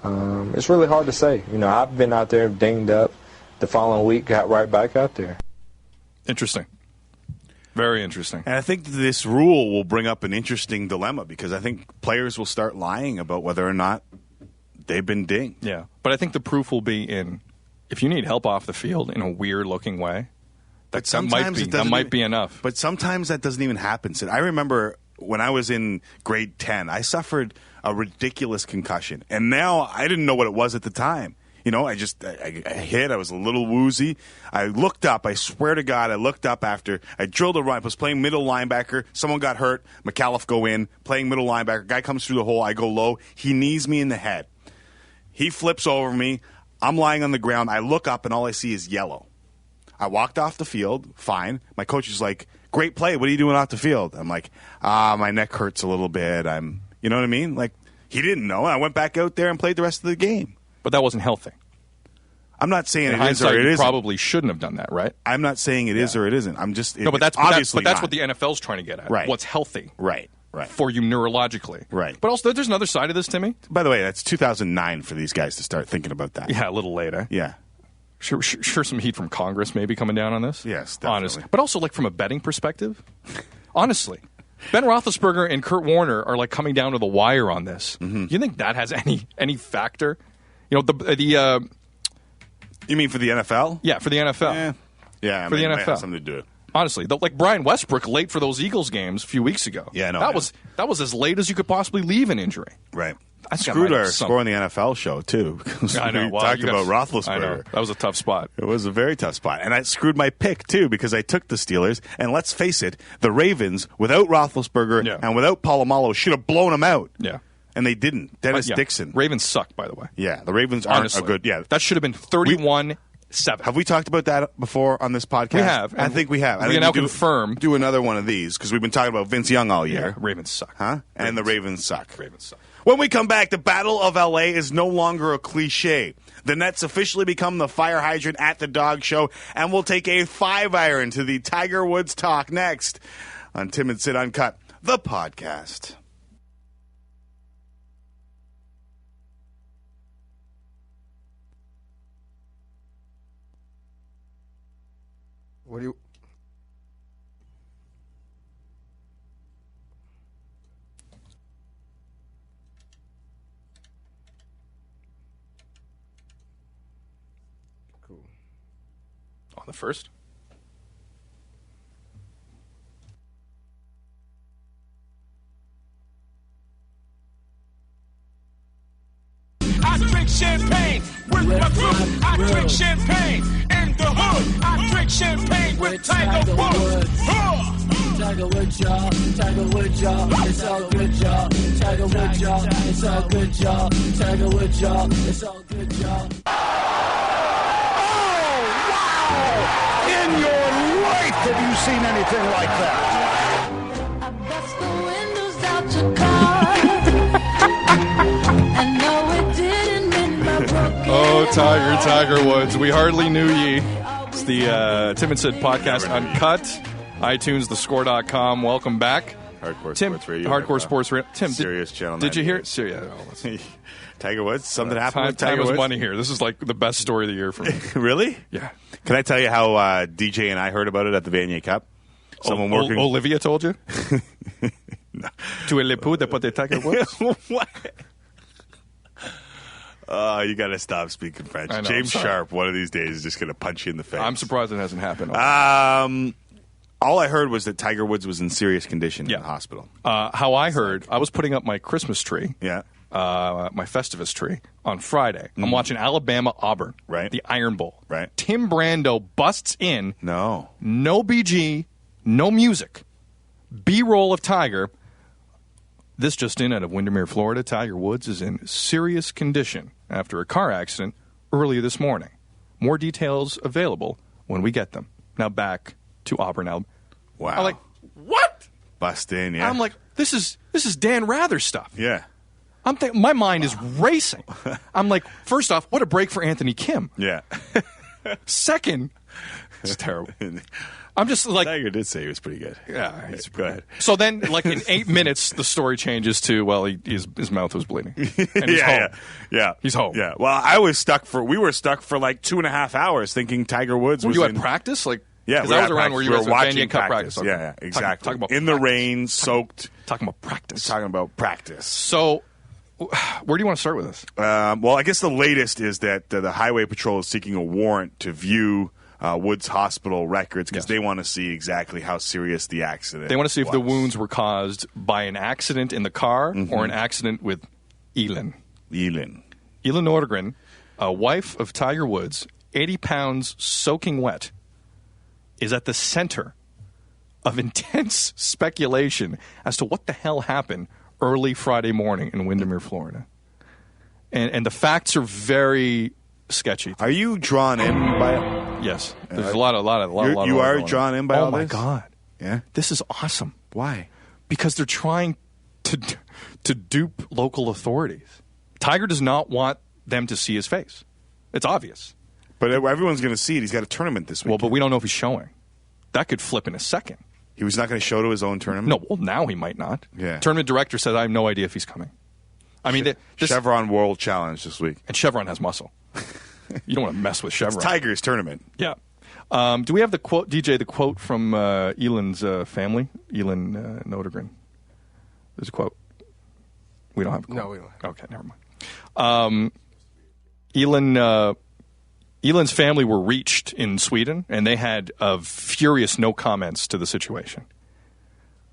S9: It's really hard to say. You know, I've been out there dinged up. The following week, got right back out there.
S2: Interesting. Very interesting.
S3: And I think this rule will bring up an interesting dilemma because I think players will start lying about whether or not they've been dinged.
S2: Yeah, but I think the proof will be in if you need help off the field in a weird-looking way, that might be enough.
S3: But sometimes that doesn't even happen, Sid. I remember when I was in grade 10, I suffered a ridiculous concussion. And now I didn't know what it was at the time. You know, I hit. I was a little woozy. I looked up. I swear to God, I looked up after. I drilled a run. I was playing middle linebacker. Someone got hurt. McAuliffe go in. Playing middle linebacker. Guy comes through the hole. I go low. He knees me in the head. He flips over me. I'm lying on the ground. I look up, and all I see is yellow. I walked off the field. Fine. My coach is like, great play. What are you doing off the field? I'm like, my neck hurts a little bit. You know what I mean? Like, he didn't know. I went back out there and played the rest of the game.
S2: But that wasn't healthy.
S3: I'm not saying
S2: it
S3: is or it isn't.
S2: Probably shouldn't have done that, right?
S3: I'm not saying it is or it isn't. I'm just
S2: no, but that's
S3: obviously
S2: that's what the NFL's trying to get at.
S3: Right.
S2: What's healthy,
S3: right,
S2: for you neurologically,
S3: right.
S2: But also, there's another side of this, Timmy.
S3: By the way, that's 2009 for these guys to start thinking about that.
S2: Yeah, a little later.
S3: Yeah,
S2: sure. Some heat from Congress maybe coming down on this.
S3: Yes, definitely.
S2: Honestly, but also like from a betting perspective, honestly. Ben Roethlisberger and Kurt Warner are like coming down to the wire on this. Mm-hmm. You think that has any factor You know, the
S3: You mean for the NFL?
S2: yeah, for the NFL.
S3: Yeah,
S2: For the
S3: might
S2: NFL.
S3: have something to do with it.
S2: Honestly, like Brian Westbrook late for those Eagles games a few weeks ago.
S3: Yeah, no,
S2: that was as late as you could possibly leave an injury.
S3: Right.
S2: I think
S3: Screwed
S2: might
S3: our
S2: have
S3: score on the NFL show, too. Because
S2: I know.
S3: we
S2: Well,
S3: talked
S2: you
S3: about
S2: guys-
S3: Roethlisberger.
S2: I know. That was a tough spot.
S3: It was a very tough spot. And I screwed my pick, too, because I took the Steelers. And let's face it, the Ravens, without Roethlisberger and without Polamalu, should have blown them out.
S2: Yeah.
S3: And they didn't. Dennis Dixon.
S2: Ravens suck, by the way.
S3: Yeah, the Ravens aren't
S2: Honestly.
S3: a good... Yeah,
S2: That should have been 31-7.
S3: Have we talked about that before on this podcast?
S2: We have.
S3: I think we have.
S2: We
S3: I
S2: can
S3: think
S2: now
S3: do
S2: confirm.
S3: another one of these because we've been talking about Vince Young all year.
S2: Yeah, Ravens suck.
S3: Huh? And the Ravens suck.
S2: Ravens suck.
S3: When we come back, the Battle of L.A. is no longer a cliche. The Nets officially become the fire hydrant at the dog show, and we'll take a 5-iron to the Tiger Woods talk next on Tim and Sid Uncut, the podcast.
S4: What do you? Cool.
S2: On the first?
S10: I drink champagne with my crew. I drink champagne in the hood. I drink champagne with Tiger Woods.
S11: Tiger Woods, y'all. Tiger Woods, y'all. It's all good, y'all. Tiger Woods, y'all. It's all good, y'all. Tiger Woods, y'all. It's all good, y'all.
S12: Oh, wow! In your life have you seen anything like that?
S11: I bust the windows out your car. I know it didn't mend my broken
S2: Oh, Tiger Woods. We hardly knew ye. It's the Tim and Sid podcast Uncut. iTunes, thescore.com. Welcome back.
S3: Hardcore
S2: Tim,
S3: Sports Radio.
S2: Hardcore Sports Radio. Tim,
S3: Sirius Channel
S2: did you hear
S3: 98.
S2: it? Syria.
S3: Tiger Woods? Something happened with
S2: Time
S3: Tiger
S2: is
S3: Woods?
S2: money here. This is like the best story of the year for me.
S3: Really?
S2: Yeah.
S3: Can I tell you how DJ and I heard about it at the Vanier Cup? Someone working.
S2: Olivia told you?
S3: No.
S2: Tu es l'époux de pote Tiger Woods?
S3: What? Oh, you got to stop speaking French.
S2: I know,
S3: James
S2: I'm sorry.
S3: Sharp, one of these days, is just going to punch you in the face.
S2: I'm surprised it hasn't happened.
S3: All I heard was that Tiger Woods was in serious condition in the hospital.
S2: How I heard, I was putting up my Christmas tree,
S3: Yeah.
S2: my Festivus tree, on Friday. I'm watching Alabama-Auburn,
S3: Right.
S2: the Iron Bowl.
S3: Right.
S2: Tim Brando busts in,
S3: No.
S2: no BG, no music, B-roll of Tiger. This just in out of Windermere, Florida. Tiger Woods is in serious condition after a car accident earlier this morning. More details available when we get them. Now back to Auburn, Alabama.
S3: Wow.
S2: I'm like, what?
S3: Bust in, yeah.
S2: I'm like, this is Dan Rather stuff.
S3: Yeah.
S2: I'm thinking, my mind is racing. I'm like, first off, what a break for Anthony Kim.
S3: Yeah.
S2: Second, it's terrible. I'm just like,
S3: Tiger did say he was pretty good.
S2: yeah. He's
S3: Go ahead.
S2: So then, like in 8 minutes, the story changes to, well, his mouth was bleeding, and he's home.
S3: Yeah.
S2: He's home.
S3: Yeah. Well, we were stuck for like 2.5 hours thinking Tiger Woods
S2: Were
S3: was
S2: you
S3: in
S2: at practice? Like,
S3: Yeah,
S2: because
S3: we
S2: I
S3: were
S2: was
S3: at
S2: around where you
S3: practice.
S2: guys
S3: We were
S2: were
S3: watching
S2: Cup
S3: practice.
S2: Okay.
S3: Yeah, exactly.
S2: Talking about
S3: in the
S2: practice.
S3: rain, soaked.
S2: Talking about practice.
S3: Talking about practice.
S2: So, where do you want to start with this?
S3: Well, I guess the latest is that the Highway Patrol is seeking a warrant to view Woods Hospital records because they want to see exactly how serious the accident.
S2: They want to see if the
S3: was.
S2: wounds were caused by an accident in the car or an accident with Elin.
S3: Elin
S2: Nordegren, a wife of Tiger Woods, 80 pounds soaking wet, is at the center of intense speculation as to what the hell happened early Friday morning in Windermere, Florida. And the facts are very sketchy.
S3: Are you drawn in by?
S2: Yes, there's a lot of
S3: You are
S2: going
S3: drawn
S2: on.
S3: in by
S2: Oh
S3: all
S2: my
S3: this?
S2: God!
S3: Yeah.
S2: This is awesome
S3: Why?
S2: because they're trying to dupe local authorities. Tiger does not want them to see his face. It's obvious.
S3: But everyone's going to see it. He's got a tournament this week.
S2: Well, but we don't know if he's showing. That could flip in a second.
S3: He was not going to show to his own tournament.
S2: No, well, now he might not.
S3: Yeah.
S2: Tournament director says, I have no idea if he's coming. I mean, this,
S3: Chevron World Challenge this week.
S2: and Chevron has muscle. You don't want to mess with Chevron.
S3: It's Tiger's tournament.
S2: Yeah. Do we have the quote, DJ, the quote from Elin's family? Elin Nordegren. There's a quote. We don't have a quote.
S4: No, we don't.
S2: Okay, never mind. Elin's family were reached in Sweden, and they had furious no comments to the situation.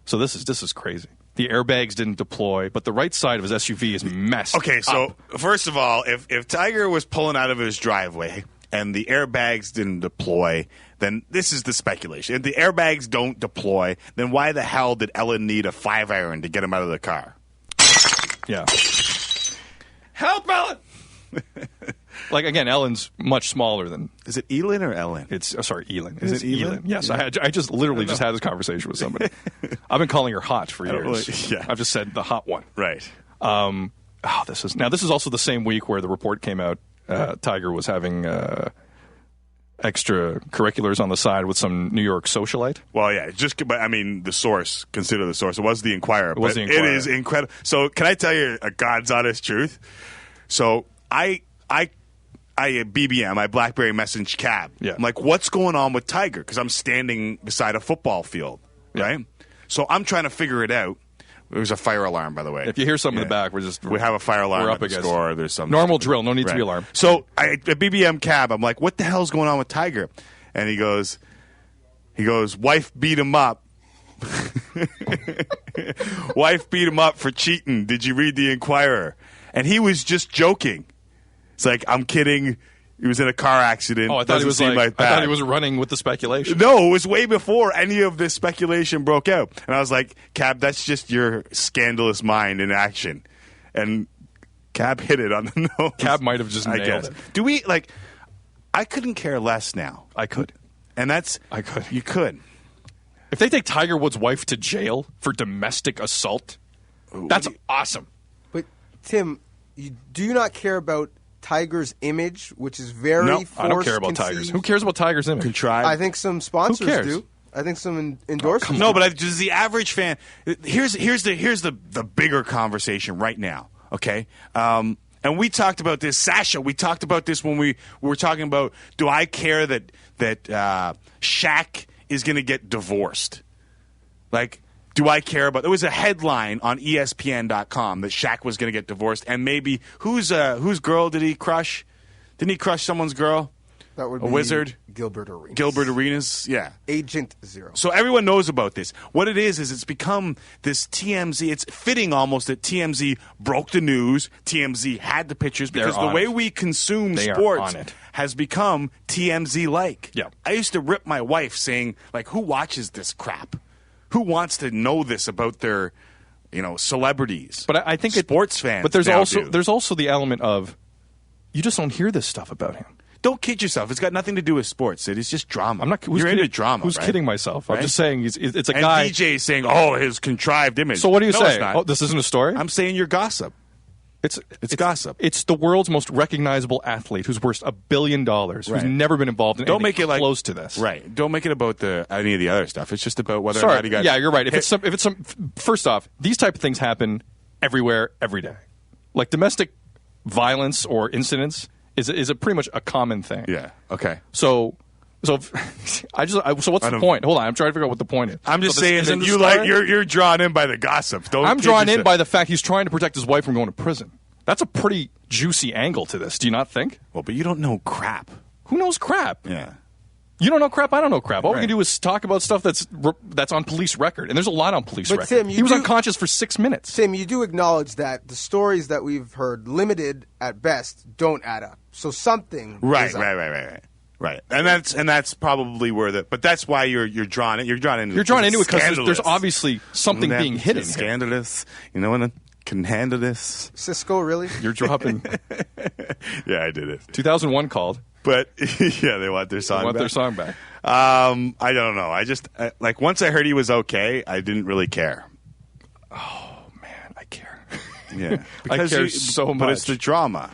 S2: So this is crazy. The airbags didn't deploy, but the right side of his SUV is messed
S3: Okay, so
S2: up.
S3: first of all, if Tiger was pulling out of his driveway and the airbags didn't deploy, then this is the speculation. If the airbags don't deploy, then why the hell did Ellen need a 5-iron to get him out of the car?
S2: Yeah. Help, Ellen! Like, again, Ellen's much smaller than...
S3: Is it Elin or Ellen?
S2: It's sorry, Elin.
S3: Is it Elin?
S2: Yes,
S3: Yeah.
S2: I just literally just had this conversation with somebody. I've been calling her hot for years.
S3: Yeah.
S2: I've just said the hot one.
S3: Right.
S2: This is also the same week where the report came out. Tiger was having extracurriculars on the side with some New York socialite.
S3: Well, yeah, but I mean, the source. Consider the source. It was the Inquirer.
S2: It
S3: is incredible. So, can I tell you a God's honest truth? So, I BBM, I BlackBerry message Cab.
S2: Yeah.
S3: I'm like, what's going on with Tiger? Because I'm standing beside a football field, right? Yeah. So I'm trying to figure it out. There's a fire alarm, by the way.
S2: If you hear something in the back, we
S3: have a fire alarm
S2: up
S3: at the
S2: against
S3: store. There's some
S2: normal drill. No need to be alarmed.
S3: So at BBM Cab, I'm like, what the hell's going on with Tiger? And he goes, wife beat him up. Wife beat him up for cheating. Did you read the Inquirer? And he was just joking. It's like, I'm kidding. He was in a car accident.
S2: Oh, I thought he was I thought he was running with the speculation.
S3: No, it was way before any of this speculation broke out. And I was like, Cab, that's just your scandalous mind in action. And Cab hit it on the nose.
S2: Cab might have just nailed it.
S3: Do we, I couldn't care less now.
S2: I could.
S3: And
S2: I could.
S3: You could.
S2: If they take Tiger Woods' wife to jail for domestic assault, that's awesome.
S4: But, Tim, do you not care about Tiger's image, which is very forced,
S2: I don't care about Tiger's. Who cares about Tiger's image?
S3: Contrived.
S4: I think some sponsors do. I think some endorsers.
S3: No, but does the average fan? Here's the bigger conversation right now. Okay, and we talked about this, Sasha. We talked about this when we were talking about. Do I care that Shaq is going to get divorced? Do I care about? There was a headline on ESPN.com that Shaq was going to get divorced, and maybe whose girl did he crush? Didn't he crush someone's girl?
S4: That would
S3: be
S4: Wizard. Gilbert Arenas.
S3: Gilbert Arenas, yeah.
S4: Agent Zero.
S3: So everyone knows about this. What it is it's become this TMZ. It's fitting almost that TMZ broke the news. TMZ had the pictures because the way we consume sports has become TMZ-like.
S2: Yeah.
S3: I used to rip my wife saying, who watches this crap? Who wants to know this about their, celebrities?
S2: But I think
S3: sports fans.
S2: But there's also the element of you just don't hear this stuff about him.
S3: Don't kid yourself. It's got nothing to do with sports. It's just drama.
S2: I'm not.
S3: You're into drama.
S2: Who's
S3: right?
S2: kidding myself?
S3: Right?
S2: I'm just saying it's a
S3: and
S2: guy.
S3: DJ is saying, "Oh, his contrived image."
S2: So what do you say?
S3: It's not.
S2: Oh, this isn't a story.
S3: I'm saying you're gossip. It's gossip.
S2: It's the world's most recognizable athlete who's worth $1 billion, who's never been involved in anything close to this.
S3: Right. Don't make it about any of the other stuff. It's just about whether or not you got.
S2: Yeah, you're right. If it's some. First off, these type of things happen everywhere, every day. Like domestic violence or incidents is a pretty much a common thing.
S3: Yeah. Okay.
S2: So what's the point? Hold on, I'm trying to figure out what the point is.
S3: I'm just saying that you're drawn in by the gossip.
S2: I'm drawn in by the fact he's trying to protect his wife from going to prison. That's a pretty juicy angle to this. Do you not think?
S3: Well, but you don't know crap.
S2: Who knows crap?
S3: Yeah.
S2: You don't know crap. I don't know crap. All we can do is talk about stuff that's on police record, and there's a lot on police record.
S4: Tim,
S2: he was unconscious for 6 minutes.
S4: Tim, you do acknowledge that the stories that we've heard, limited at best, don't add up. So something.
S3: Right. And that's probably where but that's why you're drawn in. You're drawn into it
S2: because there's obviously something being hidden.
S3: Scandalous. You know what? Can handle this.
S4: Cisco, really?
S2: You're dropping.
S3: Yeah, I did it.
S2: 2001 called.
S3: But yeah, they want their song back. I don't know. I just once I heard he was okay, I didn't really care.
S2: Oh man, I care.
S3: Yeah,
S2: because I care so much.
S3: But it's the drama.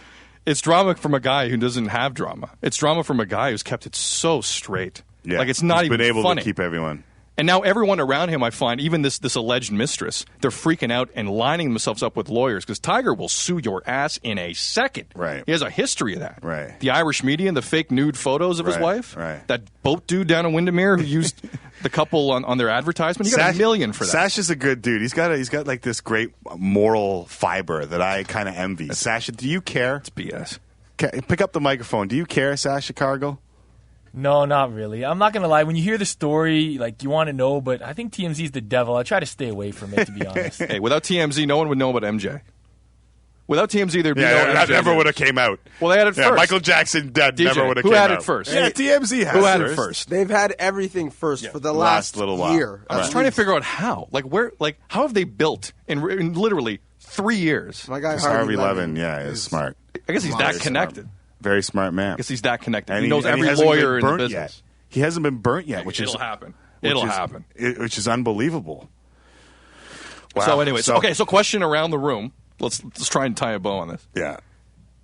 S2: It's drama from a guy who doesn't have drama. It's drama from a guy who's kept it so straight.
S3: Yeah,
S2: it's not even
S3: been able
S2: funny.
S3: To keep everyone.
S2: And now everyone around him, I find, even this alleged mistress, they're freaking out and lining themselves up with lawyers because Tiger will sue your ass in a second.
S3: Right.
S2: He has a history of that.
S3: Right.
S2: The Irish media and the fake nude photos of his wife.
S3: Right.
S2: That boat dude down in Windermere who used the couple on their advertisement. He got $1 million for that.
S3: Sasha's a good dude. He's got this great moral fiber that I kind of envy. Sasha, do you care?
S2: It's BS.
S3: Pick up the microphone. Do you care, Sasha Cargill?
S13: No, not really. I'm not going to lie. When you hear the story, like, you want to know, but I think TMZ's the devil. I try to stay away from it, to be honest.
S2: Hey, without TMZ, no one would know about MJ. Without TMZ, there'd be no MJ.
S3: That never would have came out.
S2: Well, they had it first.
S3: Michael Jackson dead never would have came out.
S2: Who had it first?
S3: Yeah, TMZ has
S2: Who had it first?
S4: They've had everything first for the last
S3: little while.
S4: year.
S2: I was trying to figure out how. How have they built in literally 3 years?
S4: My guy
S3: Harvey Levin, is smart.
S2: I guess he's that connected.
S3: Smart. Very smart man.
S2: I guess he's that connected.
S3: And
S2: he knows every lawyer in the business.
S3: Yet. He hasn't been burnt yet,
S2: It'll happen. It'll happen.
S3: Which is unbelievable. Wow.
S2: So anyway, so question around the room. Let's try and tie a bow on this.
S3: Yeah.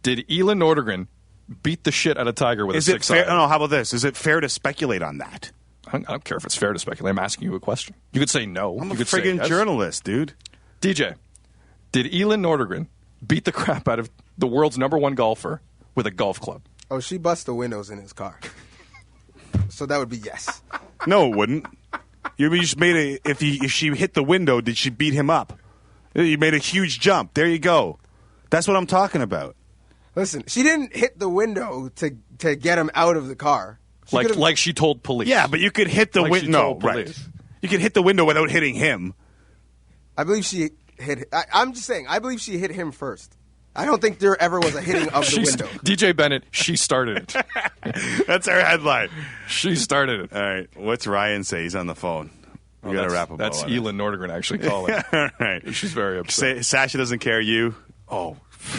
S2: Did Elin Nordegren beat the shit out of Tiger with a 6-iron?
S3: No, how about this? Is it fair to speculate on that?
S2: I don't care if it's fair to speculate. I'm asking you a question. You could say no.
S3: I'm
S2: you
S3: a
S2: could
S3: friggin'
S2: yes.
S3: journalist, dude.
S2: DJ, did Elin Nordegren beat the crap out of the world's #1 golfer with a golf club?
S4: Oh, she bust the windows in his car. So that would be yes.
S3: No, it wouldn't. You just made if she hit the window, did she beat him up? You made a huge jump. There you go. That's what I'm talking about.
S4: Listen, she didn't hit the window to get him out of the car.
S2: Like she told police.
S3: Yeah, but you could hit the window. Right. You could hit the window without hitting him.
S4: I believe she hit. I'm just saying. I believe she hit him first. I don't think there ever was a hitting of the window.
S2: DJ Bennett, she started it.
S3: That's our headline.
S2: She started it.
S3: All right. What's Ryan say? He's on the phone. We got to wrap up.
S2: That's Elin Nordegren actually calling.
S3: All right.
S2: She's very upset.
S3: Sasha doesn't care. You?
S2: Oh,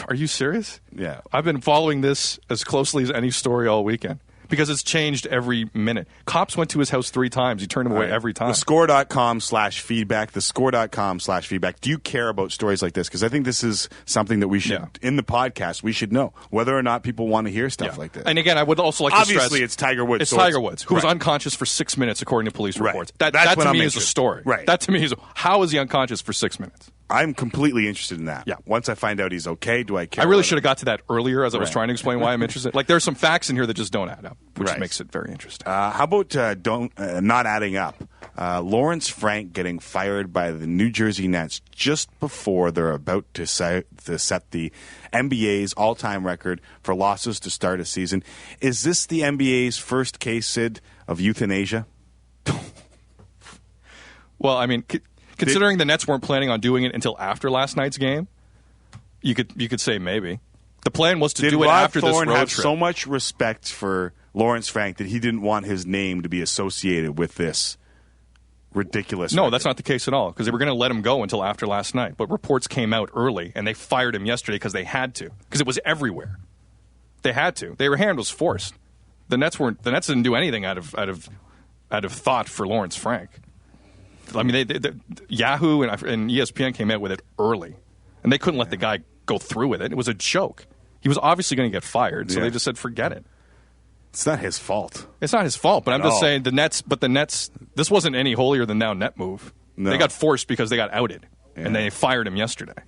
S2: are you serious?
S3: Yeah.
S2: I've been following this as closely as any story all weekend. Because it's changed every minute. Cops went to his house 3 times. He turned him away every time.
S3: TheScore.com/feedback. TheScore.com/feedback. Do you care about stories like this? Because I think this is something that we should, in the podcast, we should know whether or not people want to hear stuff like this.
S2: And again, I would also like to stress.
S3: Obviously, it's Tiger Woods.
S2: It's Tiger Woods, who was unconscious for 6 minutes, according to police reports.
S3: That's
S2: that
S3: what
S2: to
S3: I'm
S2: me is a
S3: interested.
S2: story.
S3: Right.
S2: That to me is, how is he unconscious for 6 minutes?
S3: I'm completely interested in that.
S2: Yeah.
S3: Once I find out he's okay, do I care?
S2: I really should have got to that earlier as I was trying to explain why I'm interested. Like, there's some facts in here that just don't add up, which makes it very interesting.
S3: How about not adding up? Lawrence Frank getting fired by the New Jersey Nets just before they're about to set the NBA's all-time record for losses to start a season. Is this the NBA's first case, Sid, of euthanasia?
S2: Well, I mean, considering the Nets weren't planning on doing it until after last night's game, you could say maybe. The plan was to do it after this road trip.
S3: Did Rod Thorne have so much respect for Lawrence Frank that he didn't want his name to be associated with this ridiculous
S2: No,
S3: record?
S2: that's not the case at all, because they were going to let him go until after last night. But reports came out early, and they fired him yesterday because they had to, because it was everywhere. They had to. Their hand was forced. The Nets didn't do anything out of thought for Lawrence Frank. I mean, Yahoo and ESPN came out with it early, and they couldn't let the guy go through with it. It was a joke. He was obviously going to get fired, so they just said, forget it.
S3: It's not his fault.
S2: It's not his fault, but I'm just saying the Nets, this wasn't any holier-than-thou net move.
S3: No.
S2: They got forced because they got outed, and they fired him yesterday.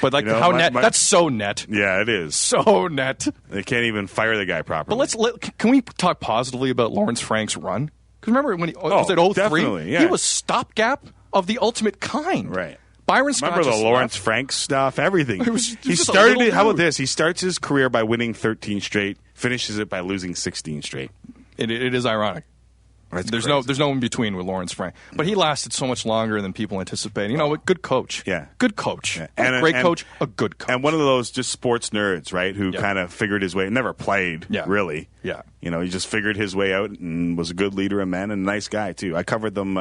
S2: But
S3: how net?
S2: That's so net.
S3: Yeah, it is.
S2: So net.
S3: They can't even fire the guy properly.
S2: But can we talk positively about Lawrence Frank's run? Because remember when he was at 03?
S3: Definitely, yeah.
S2: He was stopgap of the ultimate kind.
S3: Right.
S2: Byron Scott.
S3: Remember the Lawrence Frank stuff, everything.
S2: He started
S3: it. How about this? He starts his career by winning 13 straight, finishes it by losing 16 straight.
S2: It is ironic. There's no in between with Lawrence Frank, but he lasted so much longer than people anticipated. You know, good coach.
S3: Yeah,
S2: good coach.
S3: Yeah.
S2: And a great coach, a good coach,
S3: and one of those just sports nerds, right? Who kind of figured his way. Never played, really.
S2: Yeah,
S3: you know, he just figured his way out and was a good leader of men and a nice guy too. I covered them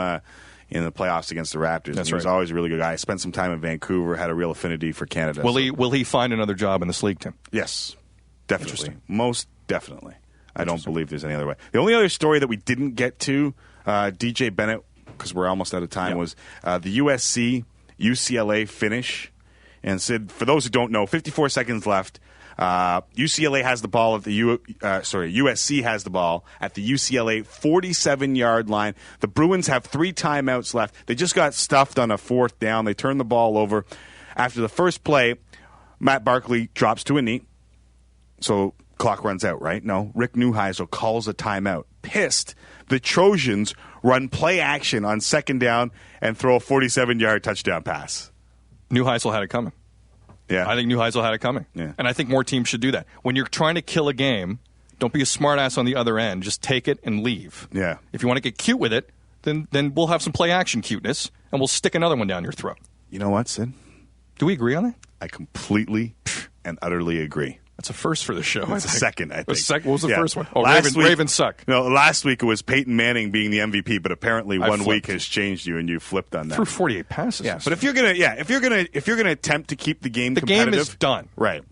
S3: in the playoffs against the Raptors.
S2: That's
S3: he was always a really good guy. I spent some time in Vancouver. Had a real affinity for Canada.
S2: Will he find another job in this league, Tim?
S3: Yes, definitely, most definitely. I don't believe there's any other way. The only other story that we didn't get to. DJ Bennett, because we're almost out of time, was the USC UCLA finish. And Sid, for those who don't know, 54 seconds left. UCLA has the ball at the USC has the ball at the UCLA 47-yard line. The Bruins have 3 timeouts left. They just got stuffed on a 4th down. They turned the ball over. After the first play, Matt Barkley drops to a knee. So clock runs out, right? No. Rick Neuheisel calls a timeout. Pissed. The Trojans run play action on 2nd down and throw a 47-yard touchdown pass.
S2: Neuheisel had it coming.
S3: Yeah.
S2: I think Neuheisel had it coming.
S3: Yeah.
S2: And I think more teams should do that. When you're trying to kill a game, don't be a smartass on the other end. Just take it and leave.
S3: Yeah.
S2: If you want to get cute with it, then we'll have some play-action cuteness, and we'll stick another one down your throat.
S3: You know what, Sid?
S2: Do we agree on that?
S3: I completely and utterly agree.
S2: That's a first for the show.
S3: It's a second, I think.
S2: What was the first one? Oh,
S3: last week,
S2: Ravens suck.
S3: No, last week it was Peyton Manning being the MVP, but apparently one week has changed you, and you flipped on that.
S2: Threw 48 passes.
S3: Yeah, but if you're gonna attempt to keep the game
S2: the
S3: competitive,
S2: game is done.
S3: Right.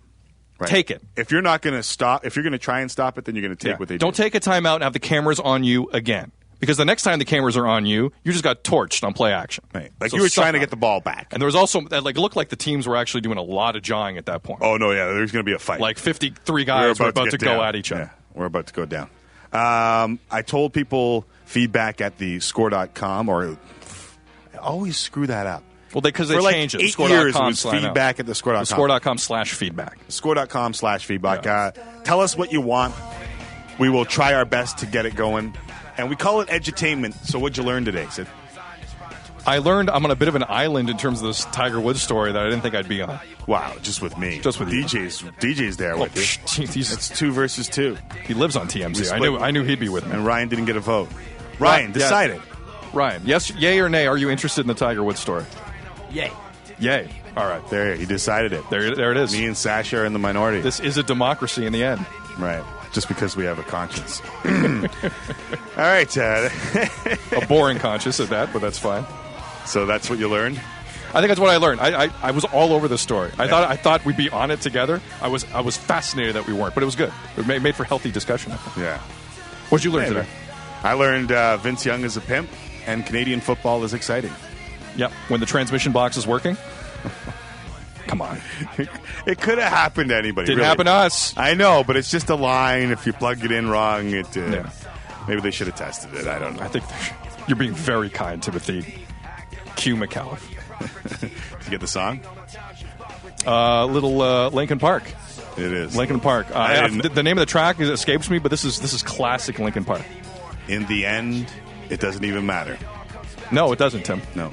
S2: Take it.
S3: If you're not going to stop, if you're going to try and stop it, then you're going to take what they do.
S2: Don't take a timeout and have the cameras on you again. Because the next time the cameras are on you, you just got torched on play action.
S3: Right. Like
S2: So
S3: you were
S2: suck
S3: trying to
S2: up.
S3: get the ball back.
S2: And there was also, it looked like the teams were actually doing a lot of jawing at that point.
S3: Oh, no, yeah, there's going to be a fight.
S2: Like 53 guys were about to go at each other.
S3: Yeah, we're about to go down. I told people feedback at the score.com, or I always screw that up.
S2: Well, because they
S3: For like
S2: changed it.
S3: 8 years, it was feedback at the score.com.
S2: Score.com/feedback.
S3: Score.com/feedback.
S2: Yeah.
S3: Tell us what you want. We will try our best to get it going. And we call it edutainment. So what'd you learn today, Sid?
S2: I learned I'm on a bit of an island in terms of this Tiger Woods story that I didn't think I'd be on.
S3: Wow, just with me.
S2: Just with you.
S3: DJ's there with you. It's 2 versus 2.
S2: He lives on TMZ. I knew he'd be with me.
S3: And Ryan didn't get a vote. Ryan, decide it.
S2: Ryan, yes, yay or nay, are you interested in the Tiger Woods story?
S13: Yay.
S2: Yay. All right.
S3: There, he decided it.
S2: There it is.
S3: Me and Sasha are in the minority.
S2: This is a democracy in the end.
S3: Right. Just because we have a conscience. All right.
S2: A boring conscience at that, but that's fine.
S3: So that's what you learned?
S2: I think that's what I learned. I was all over this story. I thought we'd be on it together. I was fascinated that we weren't, but it was good. It made for healthy discussion.
S3: Yeah.
S2: What did you learn today?
S3: I learned Vince Young is a pimp and Canadian football is exciting.
S2: Yep. When the transmission box is working. Come on.
S3: It could have happened to anybody.
S2: Didn't happen to us.
S3: I know, but it's just a line. If you plug it in wrong, maybe they should have tested it. I don't know.
S2: I think you're being very kind, Timothy Q. McAuliffe.
S3: Did you get the song?
S2: Little Lincoln Park.
S3: It is.
S2: Lincoln Park. The name of the track escapes me, but this is classic Lincoln Park.
S3: In the end, it doesn't even matter.
S2: No, it doesn't, Tim.
S3: No.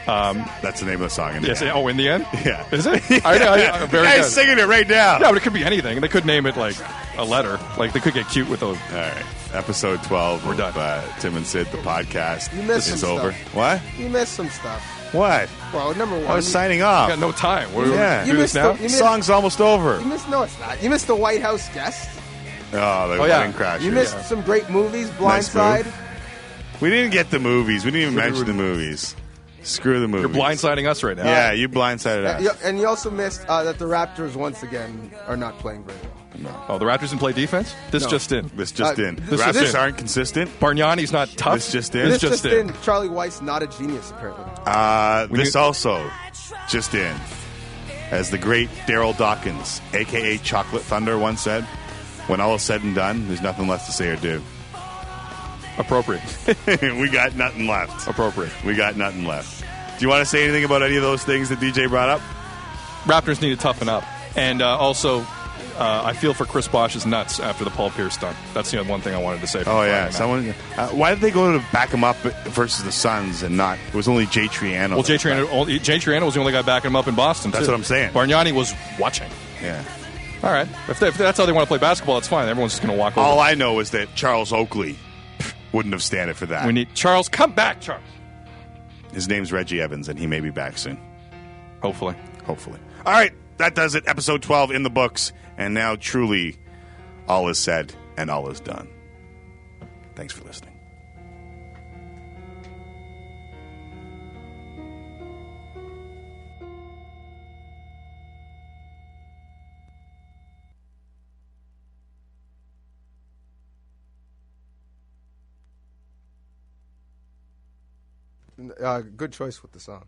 S3: That's the name of the song. In the end.
S2: Oh, in the end?
S3: Yeah.
S2: Is it? I very
S3: Guy's
S2: good.
S3: singing it right now.
S2: Yeah, but it could be anything. They could name it like a letter. Like they could get cute with a.
S3: All right. Episode 12.
S2: We're done.
S3: Tim and Sid, the podcast.
S4: You missed
S3: is
S4: some
S3: over.
S4: stuff.
S3: What?
S4: You missed some stuff.
S3: What?
S4: Well, number one.
S3: I was signing off.
S2: We got no time. We're
S3: Yeah.
S2: do this now.
S3: The song's almost over.
S4: You missed, no, it's not. You missed the White House guest.
S3: Oh, the wedding crashers.
S4: You missed some great movies.
S3: Nice
S4: Blindside.
S3: move. We didn't get the movies. We didn't even mention the movies. Screw the movies.
S2: You're blindsiding us right now.
S3: Yeah, you blindsided us.
S4: And you also missed that the Raptors once again are not playing very well.
S3: No.
S2: Oh, the Raptors didn't play defense? This
S4: No.
S2: just in.
S3: This just in. The
S2: This
S3: Raptors
S2: just in.
S3: aren't consistent.
S2: Bargnani's not tough.
S3: This just in.
S2: This just in.
S4: Charlie White's not a genius, apparently.
S3: This also just in. As the great Daryl Dawkins, a.k.a. Chocolate Thunder, once said, when all is said and done, there's nothing left to say or do.
S2: Appropriate.
S3: We got nothing left.
S2: Appropriate.
S3: We got nothing left. Do you want to say anything about any of those things that DJ brought up?
S2: Raptors need to toughen up. And also, I feel for Chris Bosh's nuts after the Paul Pierce stunt. That's the one thing I wanted to say.
S3: Oh, yeah. Why did they go to back him up versus the Suns and not? It was only Jay Triano.
S2: Well, Jay Triano was the only guy backing him up in Boston,
S3: That's
S2: too.
S3: what I'm saying.
S2: Bargnani was watching.
S3: Yeah.
S2: All right. If that's how they want to play basketball, that's fine. Everyone's just going to walk over.
S3: All I know is that Charles Oakley wouldn't have standed for that.
S2: We need Charles. Come back, Charles.
S3: His name's Reggie Evans, and he may be back soon.
S2: Hopefully.
S3: All right. That does it. Episode 12 in the books. And now, truly, all is said and all is done. Thanks for listening.
S4: Good choice with the song.